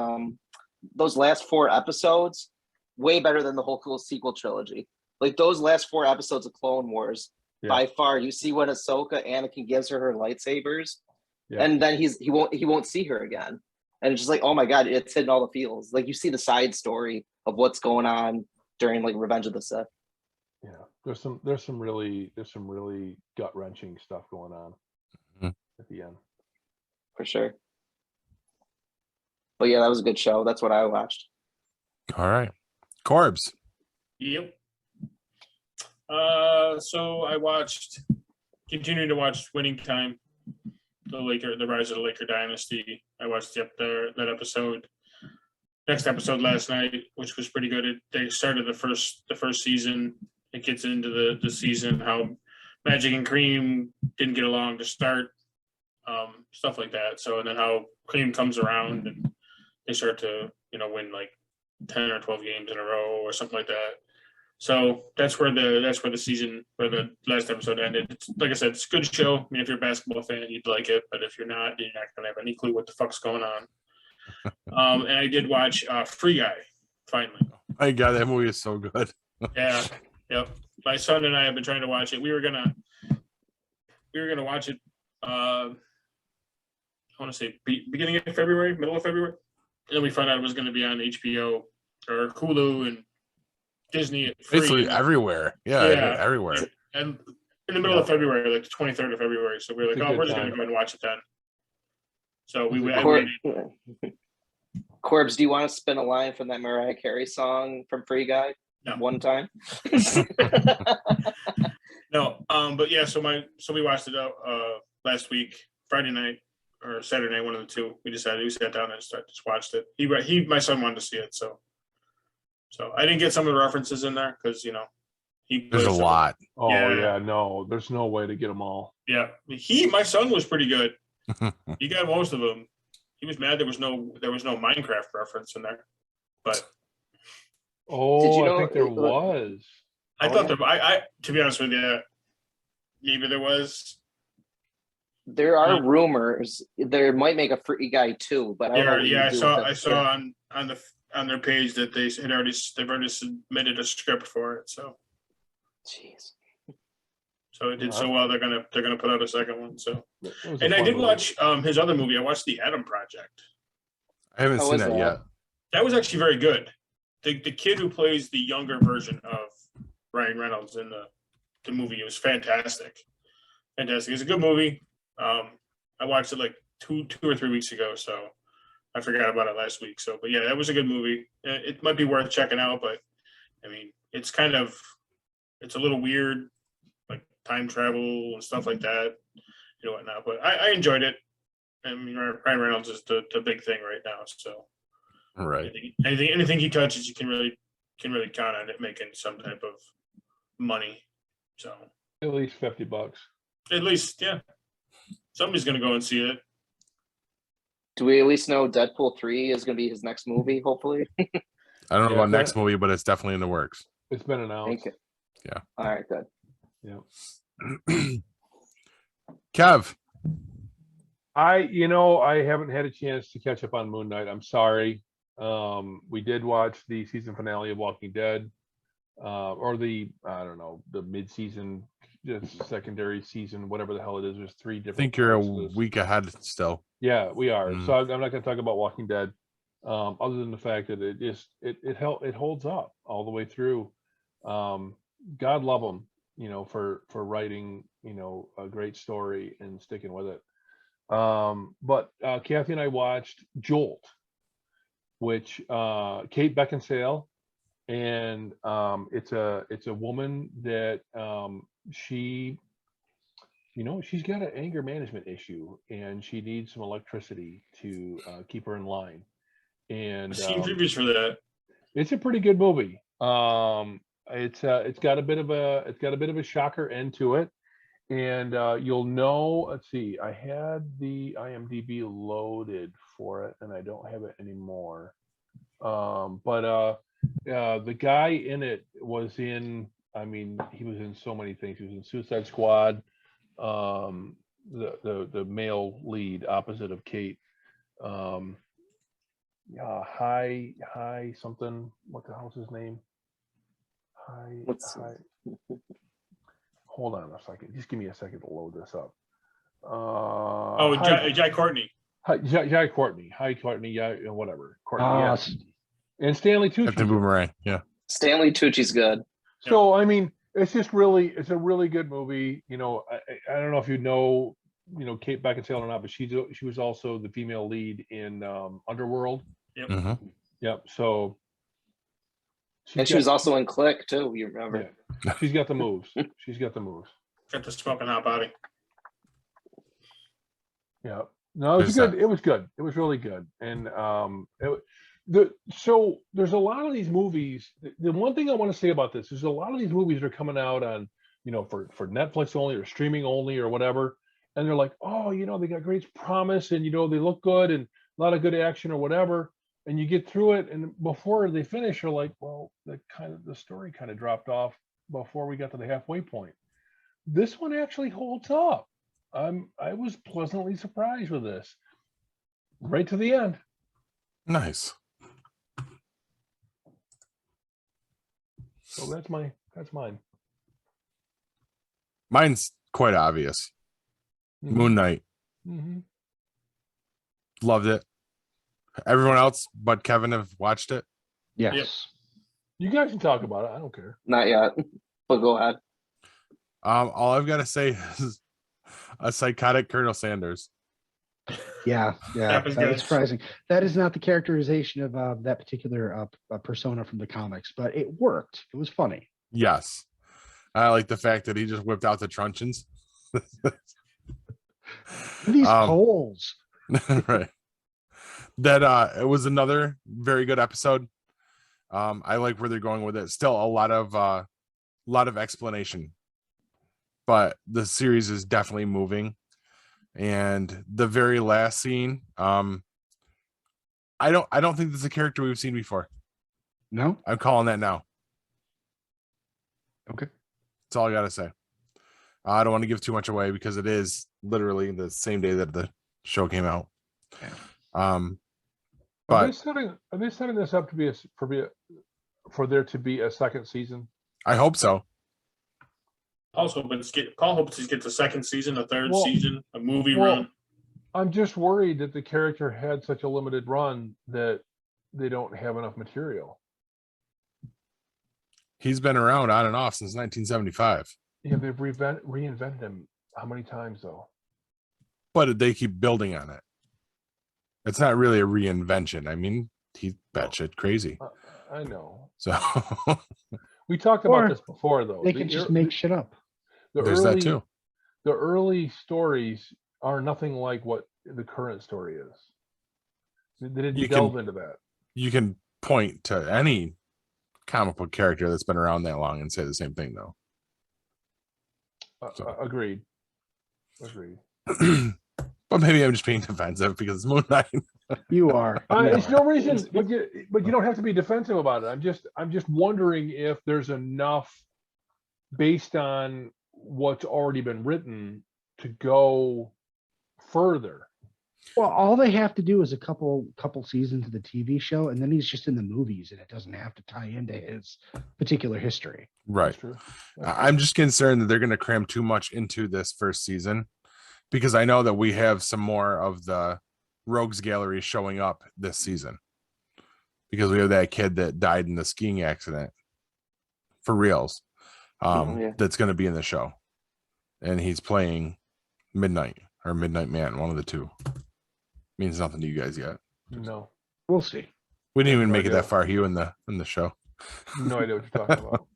those last 4 episodes, way better than the whole cool sequel trilogy. Like those last 4 episodes of Clone Wars, by far, you see when Ahsoka, Anakin gives her lightsabers, and then he won't see her again, and it's just like, oh my God, it's hitting all the feels. Like you see the side story of what's going on during like Revenge of the Sith. Yeah, there's some really gut wrenching stuff going on at the end. For sure. But yeah, that was a good show. That's what I watched. All right. Corbs. Yep. So I continued to watch Winning Time, the Rise of the Laker Dynasty. I watched that episode. Next episode last night, which was pretty good. They started the first season. It gets into the season, how Magic and Cream didn't get along to start, stuff like that. So, and then how Cream comes around and they start to, win like 10 or 12 games in a row or something like that. So that's where the last episode ended. It's, like I said, it's a good show. I mean, if you're a basketball fan, you'd like it, but if you're not gonna have any clue what the fuck's going on. And I did watch Free Guy finally. My God, that movie is so good. Yeah, yep. My son and I have been trying to watch it. We were gonna watch it. I want to say beginning of February, middle of February, and then we found out it was going to be on HBO or Hulu and Disney. Basically everywhere. Yeah, everywhere. And in the middle of February, like the 23rd of February. So we were like, we're just going to go and watch it then. So we waited. Corbs, do you want to spin a line from that Mariah Carey song from Free Guy? No. One time? No. But yeah, so we watched it last week, Friday night or Saturday night, one of the two. We sat down and just watched it. My son wanted to see it, so I didn't get some of the references in there because there's a lot. Oh yeah, no, there's no way to get them all. Yeah, my son was pretty good. He got most of them. He was mad there was no Minecraft reference in there, but I think there was. I thought I to be honest with you, maybe there was. There are rumors there might make a Free Guy too, but I saw on their page that they've already submitted a script for it. So, jeez. So it did so well. They're gonna put out a second one. So, and I did watch his other movie. I watched The Adam Project. I haven't seen that yet. That was actually very good. The kid who plays the younger version of Ryan Reynolds in the movie, it was fantastic. Fantastic. It's a good movie. I watched it like two or 3 weeks ago, so I forgot about it last week. So, but yeah, that was a good movie. It might be worth checking out, but I mean, it's a little weird, like time travel and stuff like that, whatnot. But I enjoyed it. I mean, Ryan Reynolds is the big thing right now. So, right. Anything he touches, you can really count on it making some type of money. So at least $50. At least, yeah. Somebody's gonna go and see it. Do we at least know Deadpool 3 is gonna be his next movie? Hopefully. I don't know about next movie, but it's definitely in the works. It's been announced. Yeah. All right, good. Yeah. Kev. I haven't had a chance to catch up on Moon Knight. I'm sorry. We did watch the season finale of Walking Dead, or the mid-season secondary season, whatever the hell it is. There's 3 different. I think you're a parts to this. week ahead still. Yeah, we are. Mm. So I'm not going to talk about Walking Dead, other than the fact that it holds up all the way through. God love them, for writing, a great story and sticking with it. But Kathy and I watched Jolt, which Kate Beckinsale, and it's a woman that she's got an anger management issue, and she needs some electricity to keep her in line. And I've seen previews for that. it's a pretty good movie. It's got a bit of a shocker end to it, and you'll know. Let's see, I had the IMDb loaded for it, and I don't have it anymore. But the guy in it was in. I mean, he was in so many things. He was in Suicide Squad. The male lead opposite of Kate. Hi something. What the hell's his name? Hold on a second. Just give me a second to load this up. Jai Courtney. Jai Courtney. Hi, Courtney. Yeah, whatever. Courtney. Yes. And Stanley Tucci. Captain Boomerang. Yeah. Stanley Tucci's good. So I mean, it's a really good movie. I don't know if you know Kate Beckinsale or not, but she was also the female lead in Underworld. Yep. Mm-hmm. Yep. So. She was also in Click too. You remember? Yeah. She's got the moves. She's got the moves. Got the smoking hot body. Yeah. No, it was good. It was good. It was really good. And so there's a lot of these movies. The one thing I want to say about this is a lot of these movies are coming out on, for Netflix only or streaming only or whatever. And they're like, oh, they got great promise and, they look good and a lot of good action or whatever. And you get through it, and before they finish, you're like, well, the story kind of dropped off before we got to the halfway point. This one actually holds up. I was pleasantly surprised with this, right to the end. Nice. So that's mine. Mine's quite obvious. Mm-hmm. Moon Knight. Mm-hmm. Loved it. Everyone else but Kevin have watched it. Yes. Yep. You guys can talk about it. I don't care. Not yet, but go ahead. All I've got to say is a psychotic Colonel Sanders. Yeah. That was That good. is surprising. That is not the characterization of that particular persona from the comics, but it worked. It was funny. Yes. I like the fact that he just whipped out the truncheons. These poles. Right. That it was another very good episode. I like where they're going with it. Still a lot of explanation, but the series is definitely moving. And the very last scene, I don't think this is a character we've seen before. No? I'm calling that now. Okay. That's all I gotta say. I don't want to give too much away because it is literally the same day that the show came out. Are But they setting this up to be for there to be a second season? I hope so. Also, but Paul hopes he gets a second season, a third Well- season, a movie well, run. I'm just worried that the character had such a limited run that they don't have enough material. He's been around on and off since 1975. Yeah, they've reinvented him how many times though? But they keep building on it. It's not really a reinvention. I mean, he's batshit crazy. I know. So We talked Or about this before though. They can just make shit up. there's that too. The early stories are nothing like what the current story is. They didn't You delve can- into that. You can point to any comic book character that's been around that long and say the same thing, though. So. Agreed. But maybe I'm just being defensive because it's Moon Knight. You are. It's no reason, but you don't have to be defensive about it. I'm just wondering if there's enough based on what's already been written to go further. Well, all they have to do is a couple seasons of the TV show, and then he's just in the movies, and it doesn't have to tie into his particular history. Right. That's true. I'm just concerned that they're going to cram too much into this first season, because I know that we have some more of the rogues gallery showing up this season, because we have that kid that died in the skiing accident for reals. That's going to be in the show, and he's playing Midnight or Midnight Man, one of the two. Means nothing to you guys yet. No, We'll see. We didn't even No make it idea. that far, Hugh, in the show. no idea what you're talking about.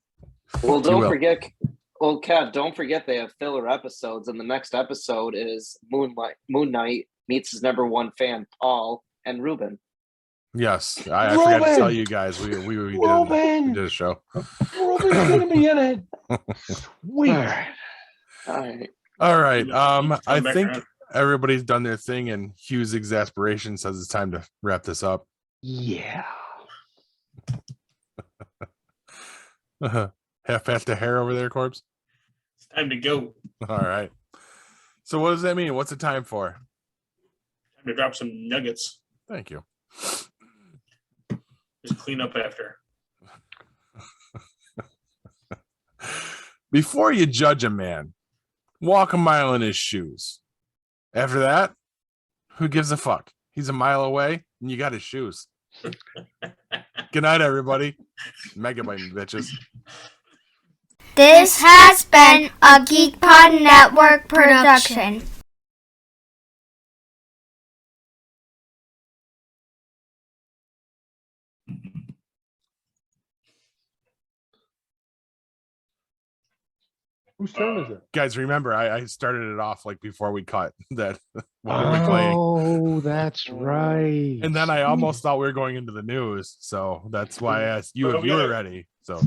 Well, You don't will. forget. Well, Kev, don't forget they have filler episodes, and the next episode is Moon Knight meets his number one fan, Paul and Reuben. Yes, I forgot to tell Reuben! you guys we Reuben! did a show. Ruben's gonna be in it. Sweet. All right. All right. All right. Come I back think around. everybody's done their thing, and Hugh's exasperation says it's time to wrap this up. Yeah. Half past the hair over there, Corbs. It's time to go. All right. So what does that mean? What's the time for? Time to drop some nuggets. Thank you. Just clean up after. Before you judge a man, walk a mile in his shoes. After that, who gives a fuck? He's a mile away and you got his shoes. Good night, everybody. Megabyte bitches. This has been a GeekPod Network production. Whose turn is it? Guys, remember, I started it off like before we cut that what are we playing? Oh, that's right. And then I almost thought we were going into the news. So that's why I asked you if you were ready. So Is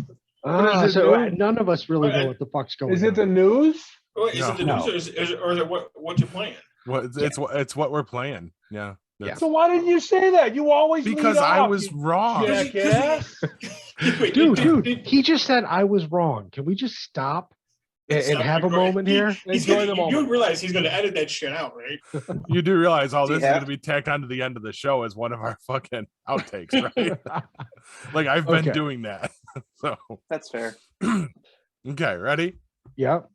it So new? none of us really know what the fuck's going Is on. it the news? Wait, is No. it the No. news or is it what you're playing? it's what we're playing. Yeah. Yeah. So why didn't you say that? You always Because lead I off, was you wrong. jackass. Wait, Dude, he just said I was wrong. Can we just stop and Stop have a recording. moment here? Enjoy the You moment. realize he's going to edit that shit out, right? You do realize all Do you this is going have- to be tacked onto the end of the show as one of our fucking outtakes, right? Like I've been Okay. doing that. So That's fair. okay, ready? Yep.